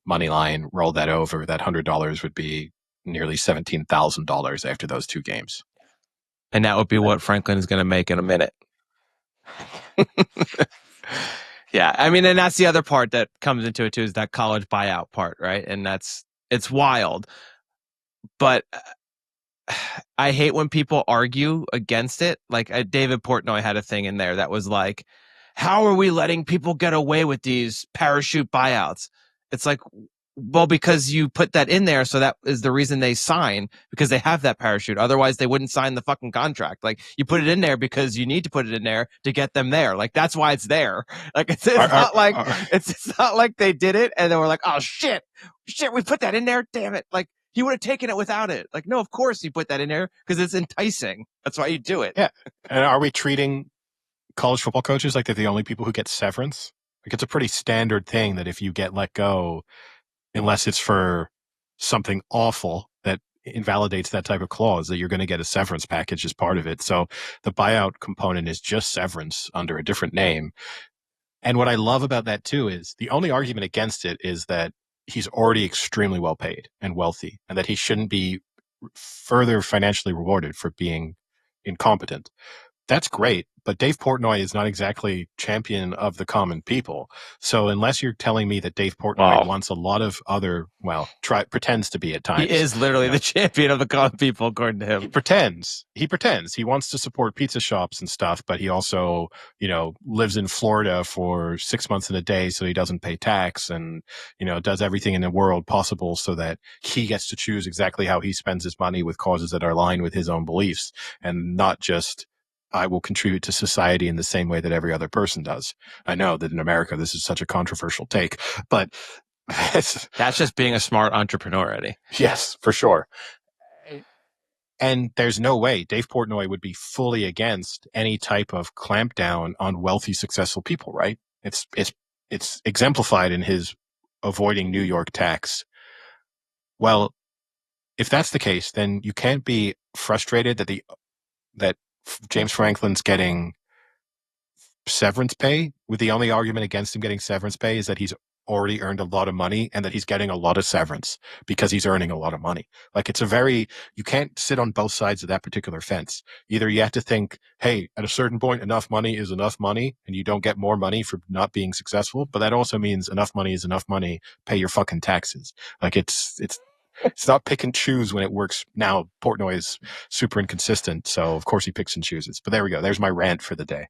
money line, roll that over, that $100 would be nearly $17,000 after those 2 games. And that would be what Franklin is going to make in a minute. Yeah, I mean, and that's the other part that comes into it too, is that college buyout part, right? And it's wild. But I hate when people argue against it. Like David Portnoy had a thing in there that was like, how are we letting people get away with these parachute buyouts? It's like, well, because you put that in there, so that is the reason they sign, because they have that parachute. Otherwise, they wouldn't sign the fucking contract. Like, you put it in there because you need to put it in there to get them there. Like, that's why it's there. Like, it's not like they did it and they were like, oh shit, we put that in there. Damn it! Like, he would have taken it without it. Like, no, of course you put that in there because it's enticing. That's why you do it. Yeah, and are we treating college football coaches like they're the only people who get severance? Like, it's a pretty standard thing that if you get let go, unless it's for something awful that invalidates that type of clause, that you're going to get a severance package as part of it. So the buyout component is just severance under a different name. And what I love about that too is the only argument against it is that he's already extremely well paid and wealthy, and that he shouldn't be further financially rewarded for being incompetent. That's great, but Dave Portnoy is not exactly champion of the common people. So unless you're telling me that Dave Portnoy wants a lot of other, pretends to be at times. He is literally the champion of the common people, according to him. He pretends. He wants to support pizza shops and stuff, but he also, lives in Florida for 6 months in a day so he doesn't pay tax, and, does everything in the world possible so that he gets to choose exactly how he spends his money with causes that are aligned with his own beliefs, and not just, I will contribute to society in the same way that every other person does. I know that in America, this is such a controversial take, but that's just being a smart entrepreneur, Eddie. Yes, for sure. And there's no way Dave Portnoy would be fully against any type of clampdown on wealthy, successful people, right? It's exemplified in his avoiding New York tax. Well, if that's the case, then you can't be frustrated that James Franklin's getting severance pay, with the only argument against him getting severance pay is that he's already earned a lot of money and that he's getting a lot of severance because he's earning a lot of money. Like, you can't sit on both sides of that particular fence. Either you have to think, hey, at a certain point, enough money is enough money and you don't get more money for not being successful. But that also means enough money is enough money. Pay your fucking taxes. Like, it's not pick and choose when it works. Now, Portnoy is super inconsistent, so of course he picks and chooses. But there we go. There's my rant for the day.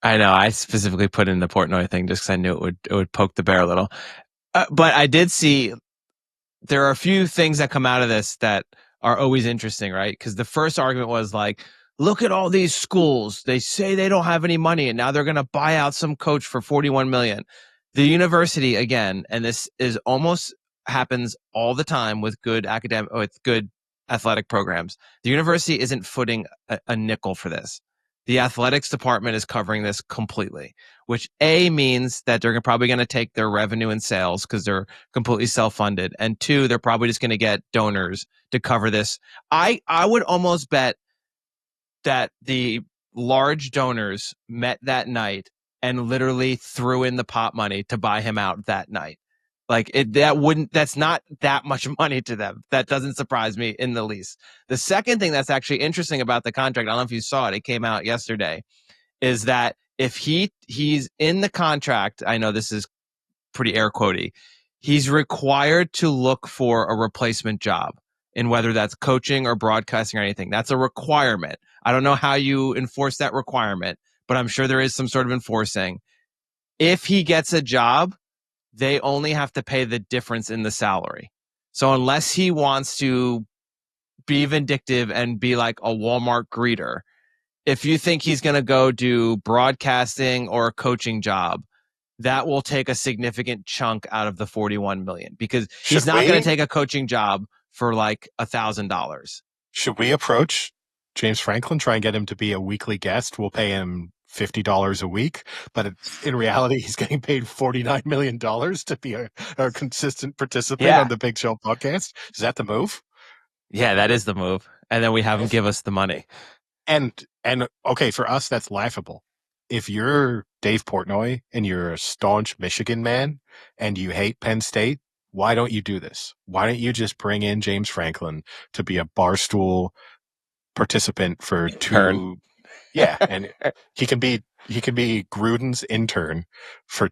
I know. I specifically put in the Portnoy thing just because I knew it would poke the bear a little. But I did see there are a few things that come out of this that are always interesting, right? Because the first argument was like, look at all these schools. They say they don't have any money, and now they're going to buy out some coach for $41 million. The university, again, and this is almost happens all the time with good athletic programs. The university isn't footing a nickel for this. The athletics department is covering this completely, which A, means that they're probably going to take their revenue and sales because they're completely self-funded. And 2, they're probably just going to get donors to cover this. I would almost bet that the large donors met that night and literally threw in the pot money to buy him out that night. Like, that's not that much money to them. That doesn't surprise me in the least. The second thing that's actually interesting about the contract, I don't know if you saw it, it came out yesterday, is that if he's in the contract, I know this is pretty air quotey, he's required to look for a replacement job, in whether that's coaching or broadcasting or anything. That's a requirement. I don't know how you enforce that requirement, but I'm sure there is some sort of enforcing. If he gets a job, they only have to pay the difference in the salary. So unless he wants to be vindictive and be like a Walmart greeter, if you think he's going to go do broadcasting or a coaching job, that will take a significant chunk out of the $41 million, because he's not going to take a coaching job for like $1,000. Should we approach James Franklin, try and get him to be a weekly guest? We'll pay him $50 a week, but in reality, he's getting paid $49 million to be a consistent participant on the Big Show podcast. Is that the move? Yeah, that is the move. And then we have him give us the money. And okay, for us, that's laughable. If you're Dave Portnoy and you're a staunch Michigan man and you hate Penn State, why don't you do this? Why don't you just bring in James Franklin to be a Barstool participant for two? Yeah, and he can be Gruden's intern for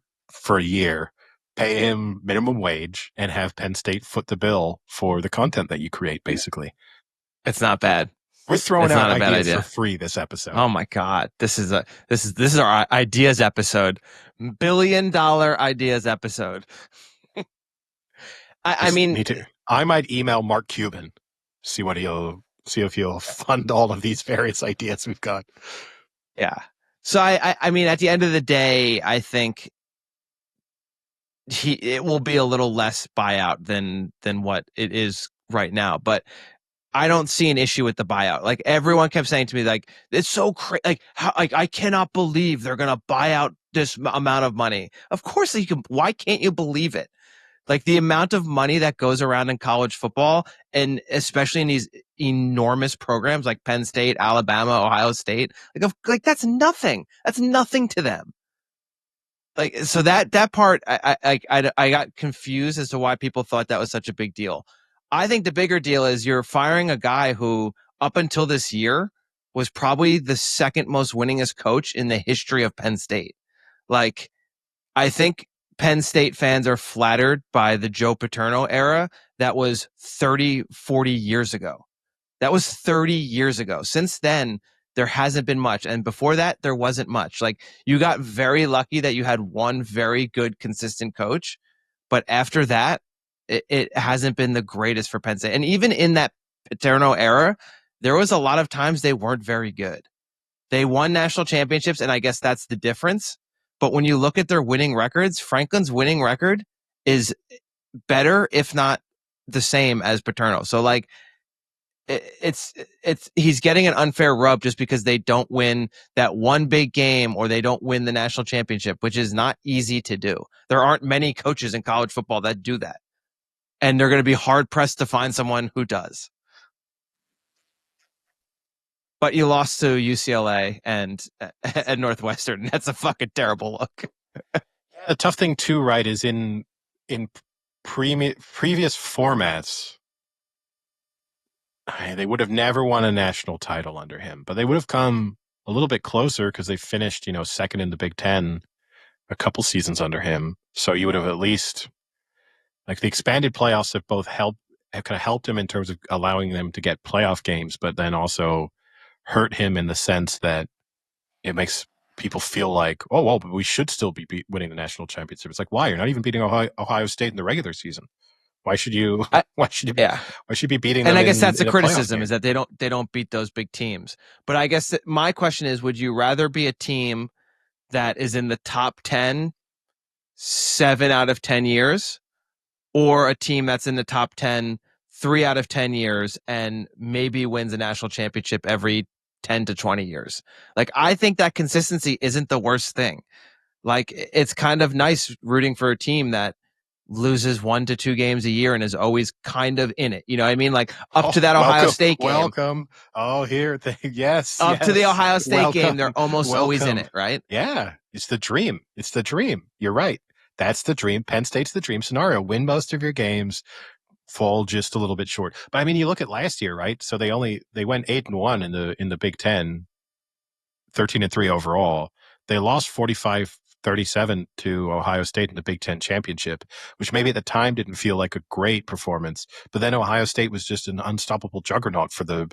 a year, pay him minimum wage, and have Penn State foot the bill for the content that you create. Basically, it's not bad. We're throwing out ideas for free this episode. Oh my God. This is our ideas episode. $1 billion ideas episode. I mean, I might email Mark Cuban, see if he'll fund all of these various ideas we've got. Yeah. So I mean, at the end of the day, I think it will be a little less buyout than what it is right now, but I don't see an issue with the buyout. Like everyone kept saying to me, like, it's so crazy. Like, I cannot believe they're going to buy out this amount of money. Of course you can. Why can't you believe it? Like the amount of money that goes around in college football, and especially in these enormous programs like Penn State, Alabama, Ohio State, like that's nothing. That's nothing to them. Like, so that part, I got confused as to why people thought that was such a big deal. I think the bigger deal is you're firing a guy who, up until this year, was probably the second most winningest coach in the history of Penn State. Like, I think Penn State fans are flattered by the Joe Paterno era. That was 30, 40 years ago. That was 30 years ago. Since then, there hasn't been much. And before that, there wasn't much. Like, you got very lucky that you had one very good, consistent coach. But after that, it hasn't been the greatest for Penn State. And even in that Paterno era, there was a lot of times they weren't very good. They won national championships, and I guess that's the difference. But when you look at their winning records, Franklin's winning record is better, if not the same as Paterno. So, like, he's getting an unfair rub just because they don't win that one big game or they don't win the national championship, which is not easy to do. There aren't many coaches in college football that do that. And they're going to be hard pressed to find someone who does. But you lost to UCLA and at Northwestern. That's a fucking terrible look. The tough thing too, right, is in previous formats, they would have never won a national title under him, but they would have come a little bit closer because they finished, second in the Big Ten a couple seasons under him. So you would have at least, like, the expanded playoffs have kind of helped him in terms of allowing them to get playoff games, but then also hurt him in the sense that it makes people feel like, oh, well, but we should still be winning the national championship. It's like, why? You're not even beating Ohio State in the regular season. Why should you? Why should you be beating them? And I guess that's the criticism, is that they don't beat those big teams. But I guess my question is, would you rather be a team that is in the top 10, 7 out of 10 years, or a team that's in the top 10, 3 out of 10 years, and maybe wins a national championship every 10 to 20 years? Like, I think that consistency isn't the worst thing. Like, it's kind of nice rooting for a team that loses 1 to 2 games a year and is always kind of in it. You know what I mean? Like, up to that Ohio State game. Welcome. Oh, here. Yes. Up to the Ohio State game, they're almost always in it, right? Yeah. It's the dream. It's the dream. You're right. That's the dream. Penn State's the dream scenario. Win most of your games, fall just a little bit short. But I mean, you look at last year, right? So they went 8-1 in the Big Ten, 13-3 overall. They lost 45-37 to Ohio State in the Big Ten championship, which maybe at the time didn't feel like a great performance. But then Ohio State was just an unstoppable juggernaut for the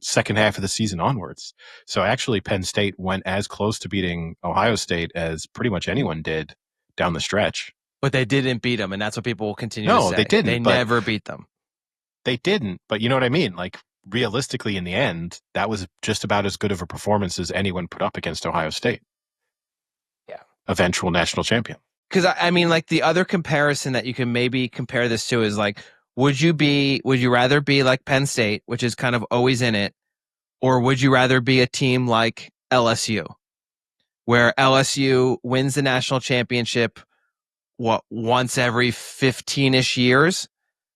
second half of the season onwards. So actually, Penn State went as close to beating Ohio State as pretty much anyone did down the stretch. But they didn't beat them, and that's what people will continue to say. No, they didn't. They never beat them. They didn't, but you know what I mean? Like, realistically, in the end, that was just about as good of a performance as anyone put up against Ohio State. Yeah. Eventual national champion. Because, I mean, like, the other comparison that you can maybe compare this to is, like, would you rather be like Penn State, which is kind of always in it, or would you rather be a team like LSU, where LSU wins the national championship once every 15-ish years.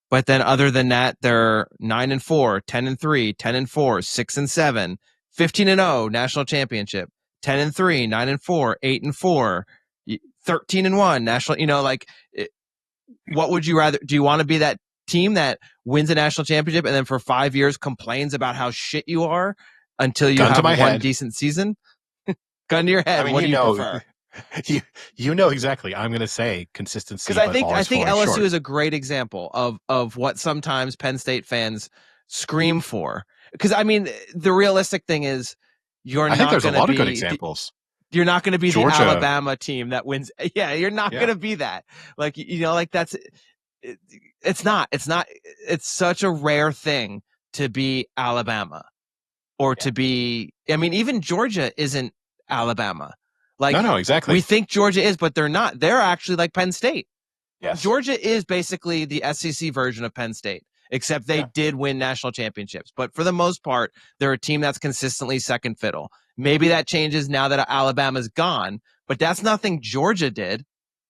But then other than that, they're 9-4, 10-3, 10-4, 6-7, 15-0 national championship, 10-3, 9-4, 8-4, 13-1 national. What would you rather? Do you want to be that team that wins a national championship and then for 5 years complains about how shit you are until you have one decent season? Gun to your head. What do you prefer? You know exactly. I'm going to say consistency. Because I think LSU is a great example of what sometimes Penn State fans scream for. Because I mean, the realistic thing is, I think there's a lot of good examples. You're not going to be Georgia. The Alabama team that wins. Yeah, you're not going to be that. That's. It's not. It's such a rare thing to be Alabama, or to be. I mean, even Georgia isn't Alabama. No, exactly. We think Georgia is, but they're not. They're actually like Penn State. Yes. Georgia is basically the SEC version of Penn State, except they did win national championships. But for the most part, they're a team that's consistently second fiddle. Maybe that changes now that Alabama's gone, but that's nothing Georgia did.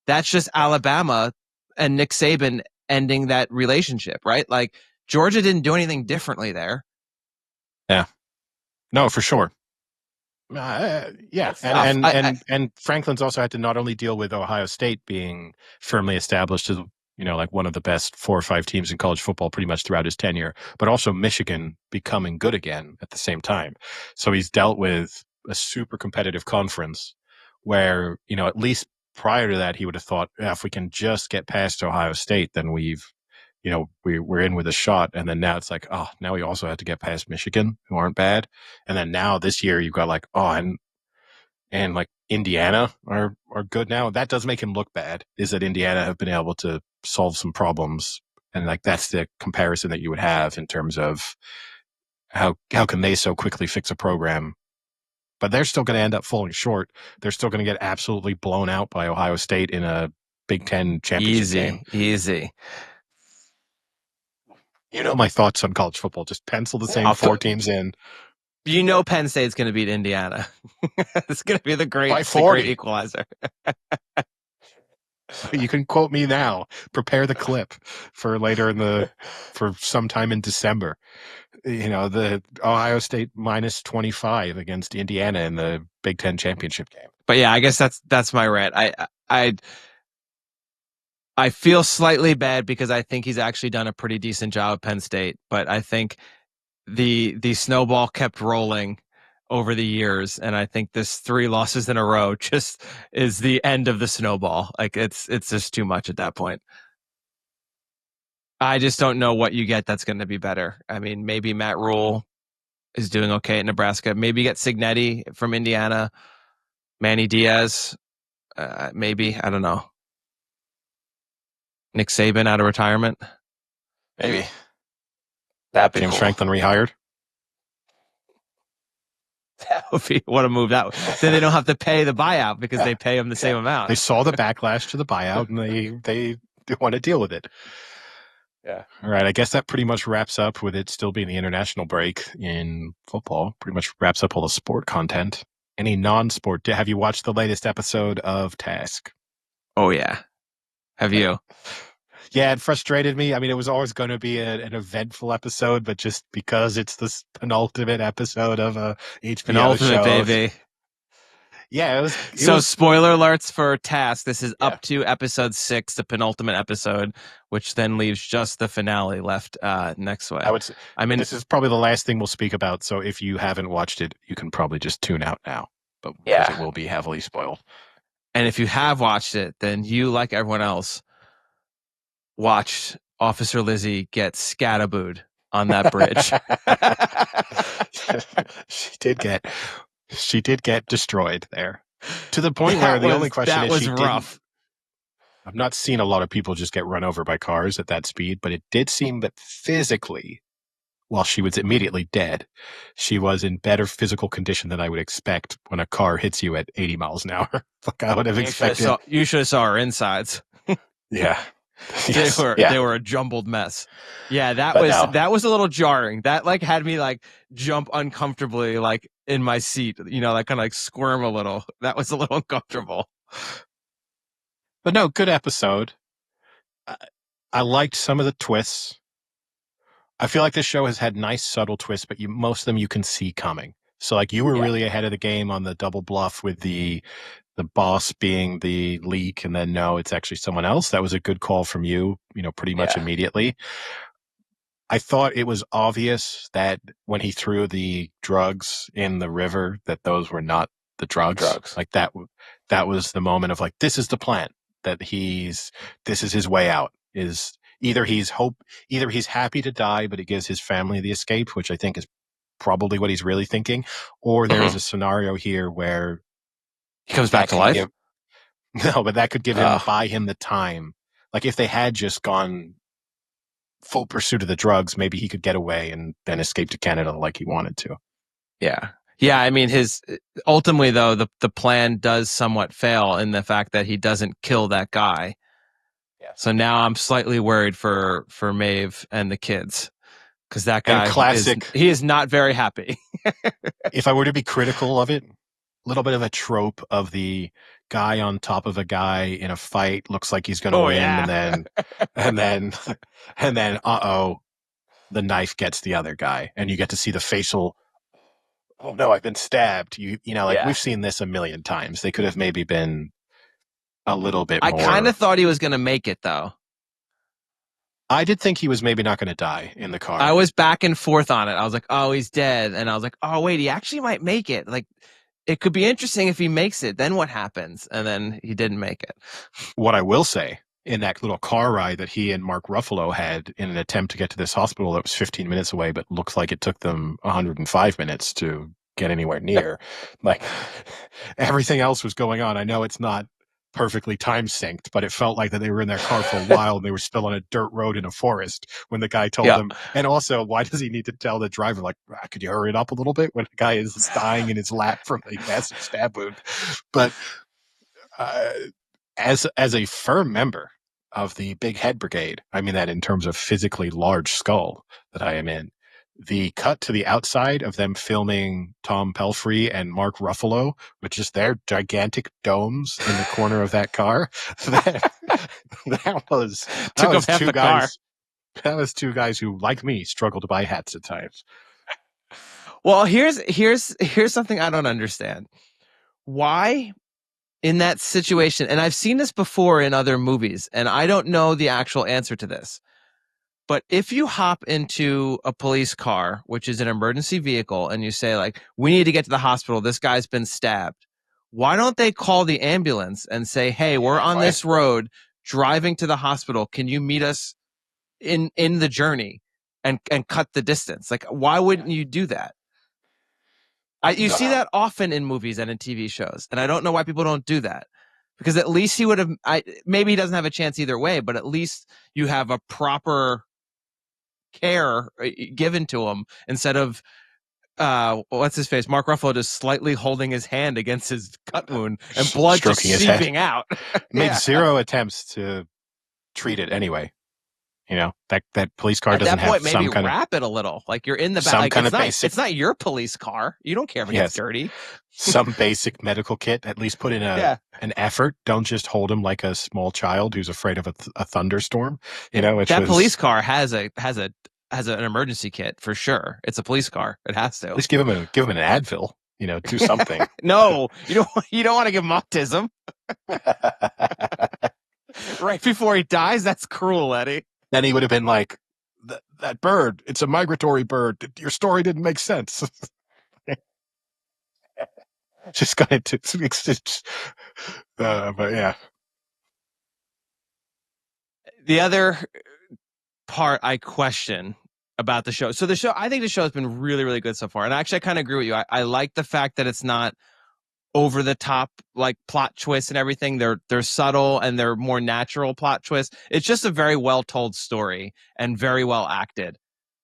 That's just Alabama and Nick Saban ending that relationship, right? Like, Georgia didn't do anything differently there. Yeah. No, for sure. And Franklin's also had to not only deal with Ohio State being firmly established as like one of the best 4 or 5 teams in college football pretty much throughout his tenure, but also Michigan becoming good again at the same time. So he's dealt with a super competitive conference where at least prior to that he would have thought, if we can just get past Ohio State, then we're in with a shot. And then now it's like, now we also have to get past Michigan, who aren't bad. And then now this year you've got and like Indiana are good now. That does make him look bad, is that Indiana have been able to solve some problems. And that's the comparison that you would have in terms of how can they so quickly fix a program. But they're still going to end up falling short. They're still going to get absolutely blown out by Ohio State in a Big Ten championship game. Easy. My thoughts on college football. Just pencil the same 4 teams in. Penn State's going to beat Indiana. It's going to be the great equalizer. You can quote me now. Prepare the clip for later for sometime in December. The Ohio State minus 25 against Indiana in the Big Ten championship game. But yeah, I guess that's my rant. I feel slightly bad because I think he's actually done a pretty decent job at Penn State, but I think the snowball kept rolling over the years, and I think this 3 losses in a row just is the end of the snowball. Like, it's just too much at that point. I just don't know what you get that's going to be better. I mean, maybe Matt Rule is doing okay at Nebraska. Maybe you get Cignetti from Indiana, Manny Diaz, maybe, I don't know. Nick Saban out of retirement, maybe. That'd be James Franklin rehired. That would be what a move. Then they don't have to pay the buyout because they pay him the same amount. They saw the backlash to the buyout and they want to deal with it. Yeah. All right. I guess that pretty much wraps up with it still being the international break in football. Pretty much wraps up all the sport content. Any non-sport? Have you watched the latest episode of Task? Oh yeah. Have you? Yeah, it frustrated me. I mean, it was always going to be an eventful episode, but just because it's this penultimate episode of a HBO penultimate show, baby. Yeah, it was. Spoiler alerts for Task. This is up to episode 6, the penultimate episode, which then leaves just the finale left next week. This is probably the last thing we'll speak about. So if you haven't watched it, you can probably just tune out now. But because it will be heavily spoiled. And if you have watched it, then you, like everyone else, watched Officer Lizzie get scatterbooed on that bridge. She did get destroyed there, to the point where the only question is, rough. I've not seen a lot of people just get run over by cars at that speed, but it did seem that physically, while she was immediately dead, she was in better physical condition than I would expect when a car hits you at 80 miles an hour. Like I would have expected. You should have saw her insides. Yeah. Yes. They were a jumbled mess. Yeah, that was a little jarring. That like had me like jump uncomfortably like in my seat, like kind of like squirm a little. That was a little uncomfortable. But no, good episode. I liked some of the twists. I feel like this show has had nice subtle twists, but most of them you can see coming. So like you were really ahead of the game on the double bluff with the boss being the leak, and then no, it's actually someone else. That was a good call from you, pretty much immediately. I thought it was obvious that when he threw the drugs in the river, that those were not the drugs. Like that was the moment of like, this is the plan, that this is his way out, is either he's happy to die, but he gives his family the escape, which I think is probably what he's really thinking. Or there's a scenario here where he comes back to life. No, but that could buy him the time. Like if they had just gone full pursuit of the drugs, maybe he could get away and then escape to Canada like he wanted to. Yeah. Yeah. I mean, ultimately though, the plan does somewhat fail in the fact that he doesn't kill that guy. Yeah. So now I'm slightly worried for Maeve and the kids, because that guy he is not very happy. If I were to be critical of it, a little bit of a trope of the guy on top of a guy in a fight looks like he's going to win, yeah. and then the knife gets the other guy, and you get to see the facial. Oh no, I've been stabbed. We've seen this a million times. They could have maybe been a little bit more. I kind of thought he was going to make it though. I did think he was maybe not going to die in the car. I was back and forth on it. I was like, oh, he's dead. And I was like, oh, wait, he actually might make it. Like, it could be interesting if he makes it. Then what happens? And then he didn't make it. What I will say, in that little car ride that he and Mark Ruffalo had in an attempt to get to this hospital that was 15 minutes away, but looks like it took them 105 minutes to get anywhere near. Like, everything else was going on. I know it's not perfectly time synced, but it felt like that they were in their car for a while and they were still on a dirt road in a forest when the guy told them. And also, why does he need to tell the driver, like, could you hurry it up a little bit when the guy is dying in his lap from a massive stab wound? But as a firm member of the Big Head Brigade, I mean that in terms of physically large skull that I am in, the cut to the outside of them filming Tom Pelphrey and Mark Ruffalo with just their gigantic domes in the corner of that car, that was two guys. That was two guys who, like me, struggle to buy hats at times. Well, here's something I don't understand. Why, in that situation, and I've seen this before in other movies, and I don't know the actual answer to this, but if you hop into a police car, which is an emergency vehicle, and you say, like, we need to get to the hospital, this guy's been stabbed, why don't they call the ambulance and say, hey, we're on this road driving to the hospital. Can you meet us in the journey and cut the distance? Like, why wouldn't you do that? You see that often in movies and in TV shows, and I don't know why people don't do that. Because at least he would have, maybe he doesn't have a chance either way, but at least you have a proper care given to him instead of what's his face, Mark Ruffalo, just slightly holding his hand against his cut wound and blood just seeping out. Made zero attempts to treat it anyway. That police car doesn't have maybe some kind wrap of, it a little, like you're in the back. Some like, kind it's of not, basic. It's not your police car. You don't care if it gets dirty. Some basic medical kit. At least put in an effort. Don't just hold him like a small child who's afraid of a thunderstorm. Police car has an emergency kit for sure. It's a police car. It has to. At least give him an Advil. Do something. No, you don't want to give him autism right before he dies. That's cruel, Eddie. Then he would have been like, that bird, it's a migratory bird. Your story didn't make sense. Just going to, but yeah. The other part I question about the show. So I think the show has been really, really good so far. And actually, I kind of agree with you. I like the fact that it's not over the top, like plot twists and everything. They're subtle and they're more natural plot twists. It's just a very well told story and very well acted.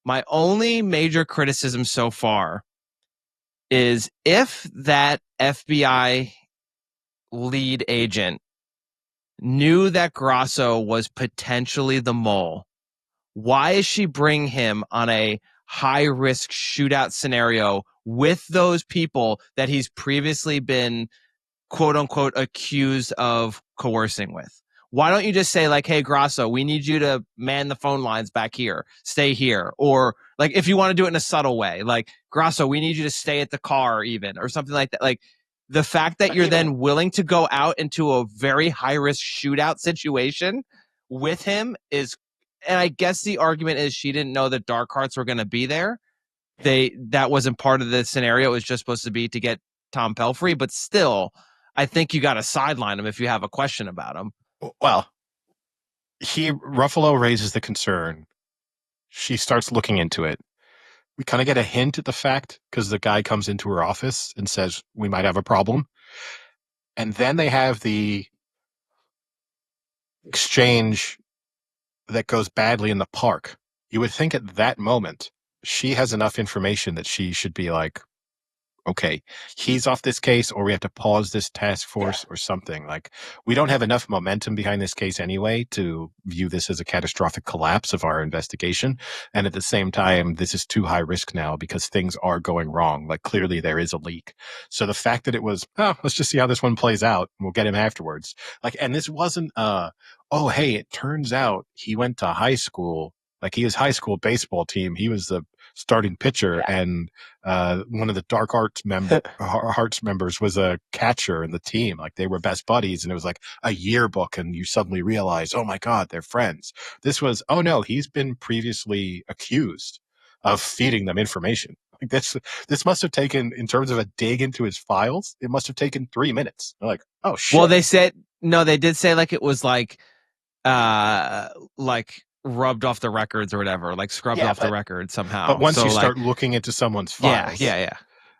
My only major criticism so far is if that FBI lead agent knew that Grasso was potentially the mole, why is she bringing him on a high risk shootout scenario with those people that he's previously been quote unquote accused of coercing with? Why don't you just say like, hey, Grasso, we need you to man the phone lines back here, stay here. Or like, if you want to do it in a subtle way, like, Grasso, we need you to stay at the car even, or something like that. Like, the fact that you're then willing to go out into a very high risk shootout situation with him is, and I guess the argument is she didn't know that dark hearts were going to be there. That wasn't part of the scenario. It was just supposed to be to get Tom Pelfrey, but still, I think you got to sideline him if you have a question about him. Well, Ruffalo raises the concern. She starts looking into it. We kind of get a hint at the fact because the guy comes into her office and says, we might have a problem. And then they have the exchange that goes badly in the park. You would think at that moment, she has enough information that she should be like, okay, he's off this case, or we have to pause this task force or something. Like, we don't have enough momentum behind this case anyway to view this as a catastrophic collapse of our investigation. And at the same time, this is too high risk now because things are going wrong. Like, clearly there is a leak. So the fact that it was, let's just see how this one plays out and we'll get him afterwards. Like, and this wasn't, oh, hey, it turns out he went to high school. Like, his high school baseball team, he was the starting pitcher, and one of the Dark Arts members was a catcher in the team. Like, they were best buddies, and it was like a yearbook, and you suddenly realize, oh my God, they're friends. This was, oh no, he's been previously accused of feeding them information. Like, this must have taken, in terms of a dig into his files, it must have taken 3 minutes. They're like, oh shit. Well, they did say like it was like rubbed off the records or whatever, like scrubbed off the record somehow. But once you start looking into someone's files, yeah.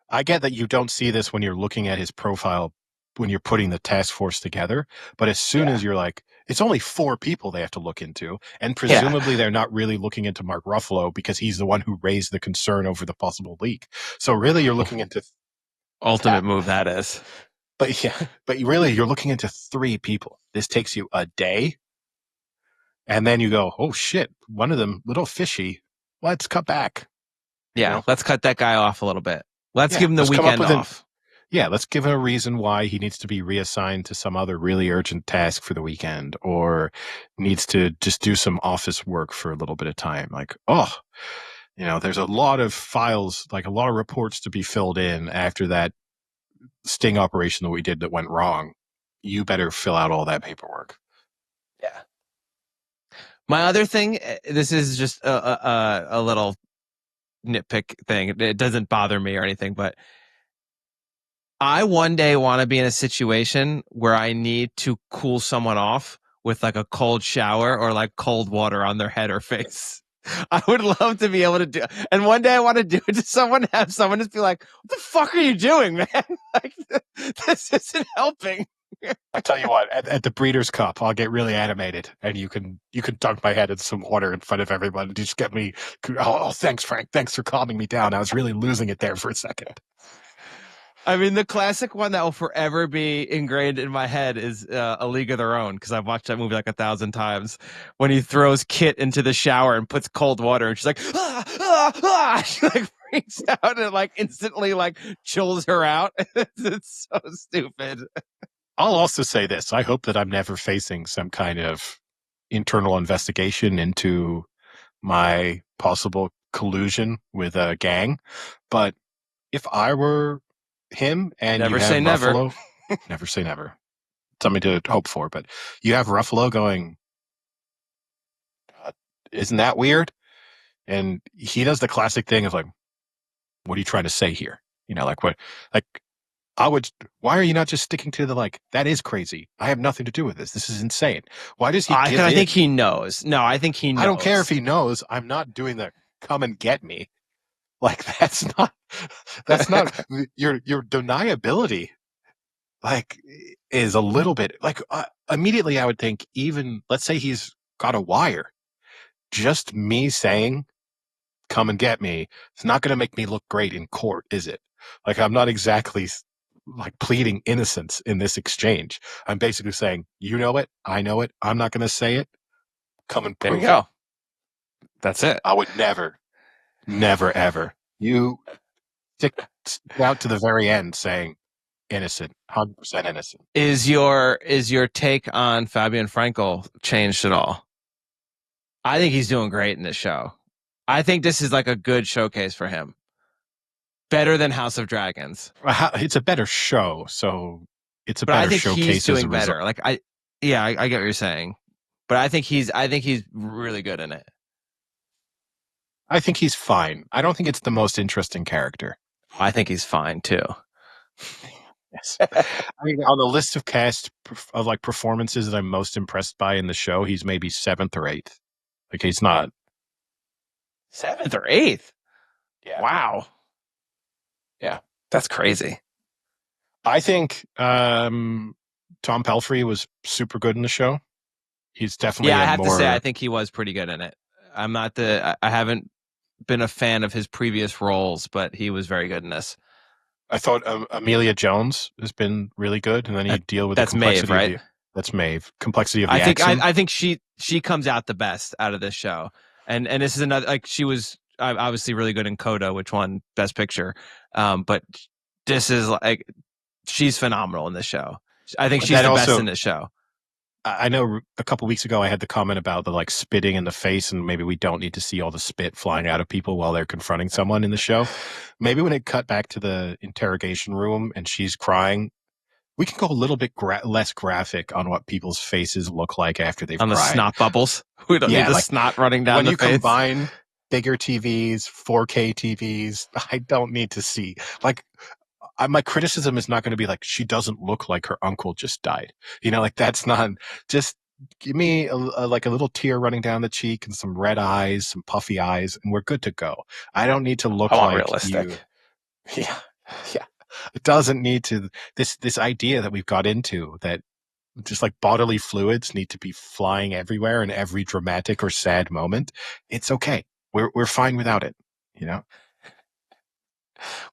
I get that you don't see this when you're looking at his profile when you're putting the task force together. But as soon as you're like, it's only 4 people they have to look into, and presumably they're not really looking into Mark Ruffalo because he's the one who raised the concern over the possible leak. So really, you're looking into ultimate move that is. But really, you're looking into 3 people. This takes you a day. And then you go, oh shit, one of them, little fishy. Let's cut back. Yeah, let's cut that guy off a little bit. Let's give him the weekend off. Let's give him a reason why he needs to be reassigned to some other really urgent task for the weekend, or needs to just do some office work for a little bit of time. Like, there's a lot of files, like a lot of reports to be filled in after that sting operation that we did that went wrong. You better fill out all that paperwork. Yeah. My other thing, this is just a little nitpick thing. It doesn't bother me or anything, but I one day want to be in a situation where I need to cool someone off with like a cold shower or like cold water on their head or face. I would love to be able to do, and one day I want to do it to someone, have someone just be like, what the fuck are you doing, man? Like, this isn't helping. I tell you what, at the Breeders' Cup, I'll get really animated, and you can dunk my head in some water in front of everyone. Just get me. Oh, thanks, Frank. Thanks for calming me down. I was really losing it there for a second. I mean, the classic one that will forever be ingrained in my head is A League of Their Own, because I've watched that movie like 1,000 times. When he throws Kit into the shower and puts cold water, and she's like, she like freaks out and like instantly like chills her out. It's so stupid. I'll also say this. I hope that I'm never facing some kind of internal investigation into my possible collusion with a gang. But if I were him and never you have say Ruffalo, never. Never say never. Something to hope for. But you have Ruffalo going, isn't that weird? And he does the classic thing of like, what are you trying to say here? Like what? Like, why are you not just sticking to the, like, that is crazy. I have nothing to do with this. This is insane. Why does he give in? I think he knows. No, I think he knows. I don't care if he knows. I'm not doing the come and get me. Like, that's not your deniability, like, is a little bit like, immediately I would think, even let's say he's got a wire, just me saying, come and get me, it's not going to make me look great in court, is it? Like, I'm not exactly like pleading innocence in this exchange. I'm basically saying, you know it, I know it, I'm not going to say it. Come and There you prove go. it. That's it. I would never, ever. You stick out to the very end saying innocent, 100% innocent. Is your take on Fabian Frankel changed at all? I think he's doing great in this show. I think this is like a good showcase for him. Better than House of Dragons. It's a better show, so it's a But I better think he's showcase as a doing result. better. Like I get what you're saying. But I think he's really good in it. I think he's fine. I don't think it's the most interesting character. I think he's fine too. Yes. I mean, on the list of cast of like performances that I'm most impressed by in the show, he's maybe 7th or 8th. Like he's not 7th or 8th. Yeah. Wow. Yeah. That's crazy. I think Tom Pelphrey was super good in the show. He's definitely I have to say I think he was pretty good in it. I haven't been a fan of his previous roles, but he was very good in this. I thought Amelia Jones has been really good, and then you deal with the That's complexity Maeve, right? of that's Maeve. Complexity of the I think accent. I think she comes out the best out of this show, and this is another, like, she was obviously really good in Coda, which won Best Picture, but this is like, she's phenomenal in this show. I think she's the best in this show. I know a couple weeks ago I had the comment about the like spitting in the face, and maybe we don't need to see all the spit flying out of people while they're confronting someone in the show. Maybe when it cut back to the interrogation room and she's crying, we can go a little bit less graphic on what people's faces look like after they've on the cried. Snot bubbles. We don't need the snot running down the face. When you combine bigger TVs, 4K TVs, I don't need to see like. My criticism is not going to be like, she doesn't look like her uncle just died. You know, like that's not, just give me a little tear running down the cheek and some red eyes, some puffy eyes, and we're good to go. I don't need to look like realistic. Yeah. It doesn't need to, this idea that we've got into that just like bodily fluids need to be flying everywhere in every dramatic or sad moment. It's okay. We're fine without it, you know?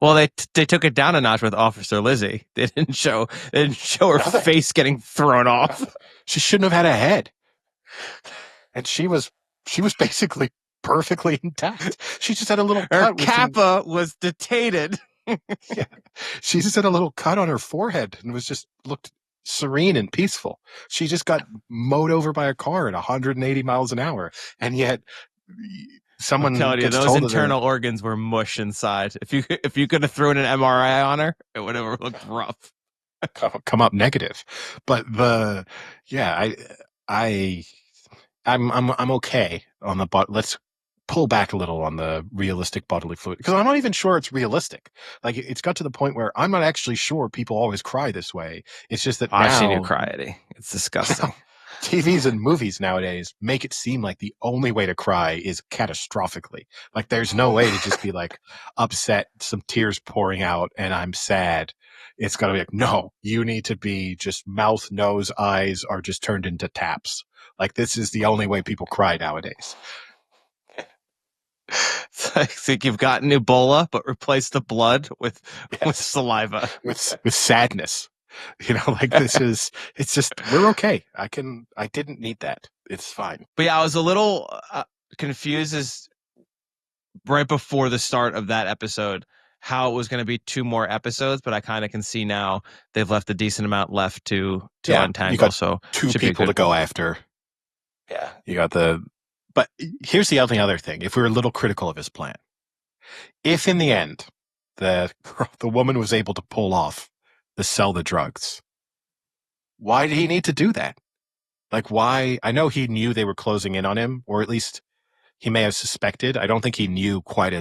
Well, they took it down a notch with Officer Lizzie. They didn't show her face getting thrown off. She shouldn't have had a head, and she was basically perfectly intact. She just had a little cut. Her kappa was detated. Yeah, she just had a little cut on her forehead and looked serene and peaceful. She just got mowed over by a car at 180 miles an hour, and yet. Someone I'm telling you, those internal organs were mush inside. If you could have thrown an MRI on her, it would have looked rough. Come up negative. But I'm okay on the let's pull back a little on the realistic bodily fluid, because I'm not even sure it's realistic. Like it's got to the point where I'm not actually sure people always cry this way. It's just that I've seen you cry, Eddie. It's disgusting. TVs and movies nowadays make it seem like the only way to cry is catastrophically. Like there's no way to just be like upset, some tears pouring out, and I'm sad. It's got to be like, no, you need to be just mouth, nose, eyes are just turned into taps. Like this is the only way people cry nowadays. It's like you've gotten Ebola, but replace the blood with saliva, with sadness. You know, like it's just, we're okay. I didn't need that. It's fine. But yeah, I was a little confused as right before the start of that episode, how it was going to be 2 more episodes, but I kind of can see now they've left a decent amount left to untangle. You got so 2 people to go after. Yeah. You got but here's the other thing. If we're a little critical of his plan, if in the end the woman was able to pull off the sell the drugs, why did he need to do that? Like, why? I know he knew they were closing in on him, or at least he may have suspected. I don't think he knew quite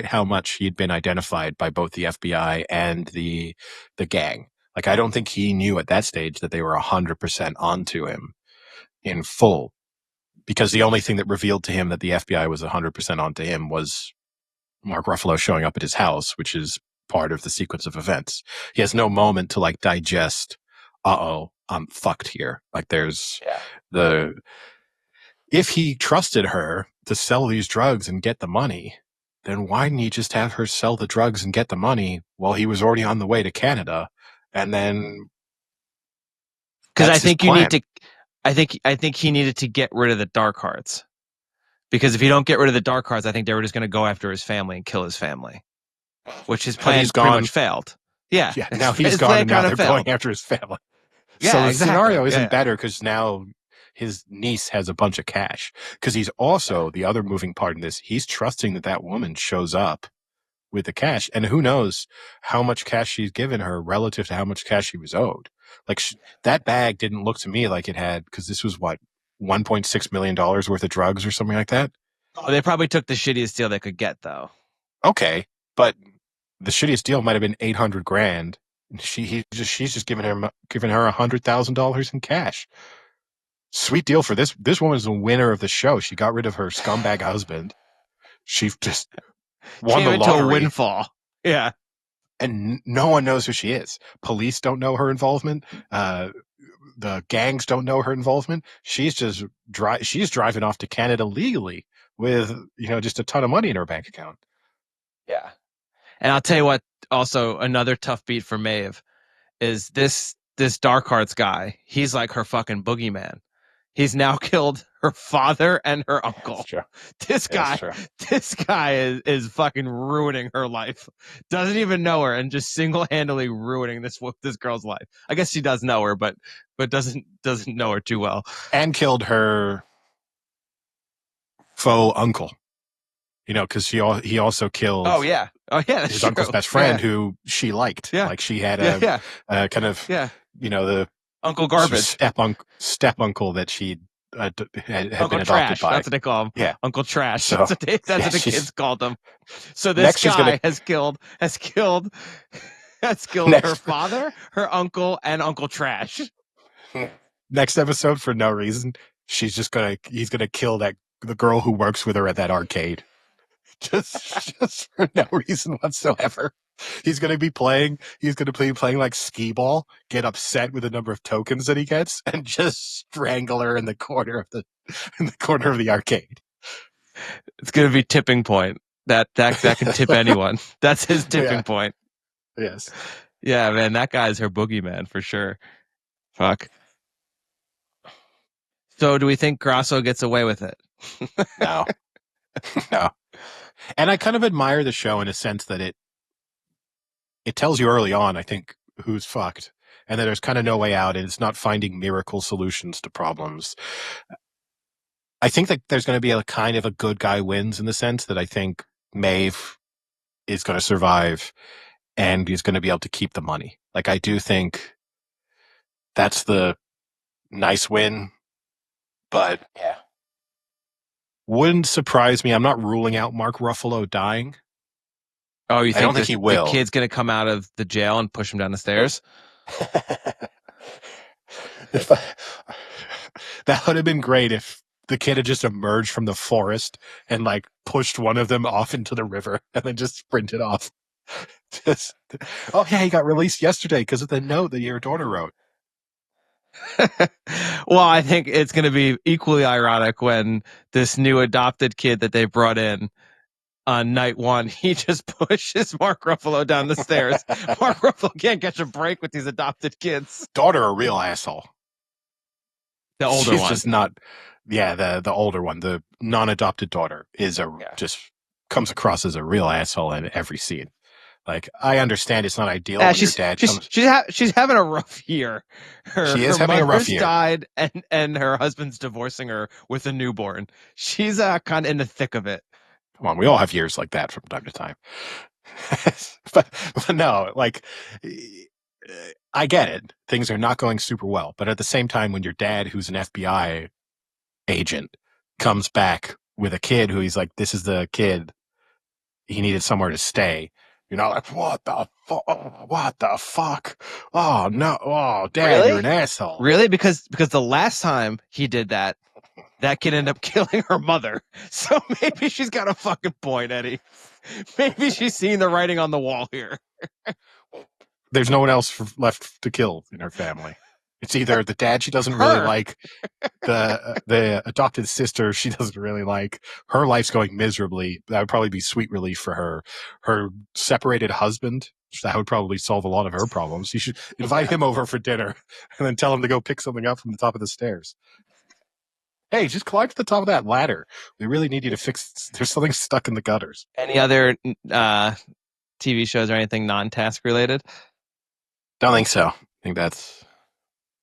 how much he'd been identified by both the FBI and the gang. Like, I don't think he knew at that stage that they were 100% onto him in full, because the only thing that revealed to him that the FBI was 100% onto him was Mark Ruffalo showing up at his house, which is part of the sequence of events. He has no moment to like digest, I'm fucked here. Like there's if he trusted her to sell these drugs and get the money, then why didn't he just have her sell the drugs and get the money while he was already on the way to Canada? And then Because I that's his think you need plan. to. I think he needed to get rid of the dark hearts. Because if you don't get rid of the dark hearts, I think they were just going to go after his family and kill his family, which his Now plan he's pretty gone. much failed. Yeah, Yeah, now he's his gone, plan and now kind of they're going failed. after his family. So Yeah, the exactly. scenario isn't Yeah. better because now his niece has a bunch of cash. Because he's also the other moving part in this. He's trusting that that woman shows up with the cash, and who knows how much cash she's given her relative to how much cash she was owed. Like that bag didn't look to me like it had, because this was what, $1.6 million worth of drugs or something like that. Oh, they probably took the shittiest deal they could get, though. Okay, but the shittiest deal might have been 800 grand. She's just giving her $100,000 in cash. Sweet deal for this. This woman's the winner of the show. She got rid of her scumbag husband. She just won Came the into a lottery, windfall. Yeah. and no one knows who she is. Police don't know her involvement. The gangs don't know her involvement. She's just she's driving off to Canada legally with just a ton of money in her bank account. Yeah. And I'll tell you what, also another tough beat for Maeve is this Dark Hearts guy. He's like her fucking boogeyman. He's now killed her father and her uncle. That's true. This That's guy, true. this guy is fucking ruining her life. Doesn't even know her and just single-handedly ruining this girl's life. I guess she does know her, but doesn't know her too well. And killed her faux uncle. Because he also killed. Oh yeah, that's his true. uncle's best friend, Yeah. who she liked. Yeah. Like she had a kind of the Uncle Garbage, step uncle that she had Uncle been adopted Trash. by. That's what they call him. Yeah, Uncle Trash. So, That's what the kids called him. So this next guy has killed her father, her uncle, and Uncle Trash. Next episode, for no reason, he's gonna kill the girl who works with her at that arcade. Just for no reason whatsoever. He's going to be playing like skee ball, get upset with the number of tokens that he gets, and just strangle her in the corner of the arcade. It's going to be tipping point. That can tip anyone. That's his tipping point. Yes. Yeah, man, that guy's her boogeyman for sure. Fuck. So do we think Grasso gets away with it? No. No. And I kind of admire the show in a sense that it tells you early on, I think, who's fucked, and that there's kind of no way out, and it's not finding miracle solutions to problems. I think that there's going to be a kind of a good guy wins, in the sense that I think Maeve is going to survive and he's going to be able to keep the money. Like, I do think that's the nice win, but yeah. Wouldn't surprise me. I'm not ruling out Mark Ruffalo dying. Oh, you think I don't think he will. The kid's going to come out of the jail and push him down the stairs? That would have been great if the kid had just emerged from the forest and like pushed one of them off into the river and then just sprinted off. Oh yeah, he got released yesterday because of the note that your daughter wrote. Well, I think it's going to be equally ironic when this new adopted kid that they brought in on night one, he just pushes Mark Ruffalo down the stairs. Mark Ruffalo can't catch a break with these adopted kids. Daughter, a real asshole. The older She's one. just not. Yeah, the older one, the non-adopted daughter, is just comes across as a real asshole in every scene. Like, I understand it's not ideal when your dad comes. She's having a rough year. She is having a rough year. Died, and her husband's divorcing her with a newborn. She's kind of in the thick of it. Come on, we all have years like that from time to time. but no, like, I get it. Things are not going super well. But at the same time, when your dad, who's an FBI agent, comes back with a kid who he's like, this is the kid, he needed somewhere to stay. You're not like, what the fuck? Oh, no. Oh, Dad, really? You're an asshole. Really? Because the last time he did that kid ended up killing her mother. So maybe she's got a fucking point, Eddie. Maybe she's seeing the writing on the wall here. There's no one else left to kill in her family. It's either the dad she doesn't really like, the adopted sister she doesn't really like. Her life's going miserably. That would probably be sweet relief for her. Her separated husband, that would probably solve a lot of her problems. You should invite him over for dinner and then tell him to go pick something up from the top of the stairs. Hey, just climb to the top of that ladder. We really need you to fix. There's something stuck in the gutters. Any other TV shows or anything non-task related? Don't think so. I think that's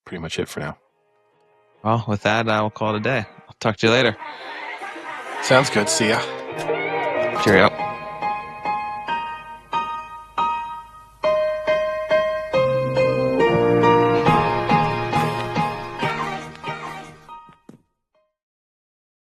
pretty much it for now. Well, with that, I will call it a day. I'll talk to you later. Sounds good. See ya. Cheerio.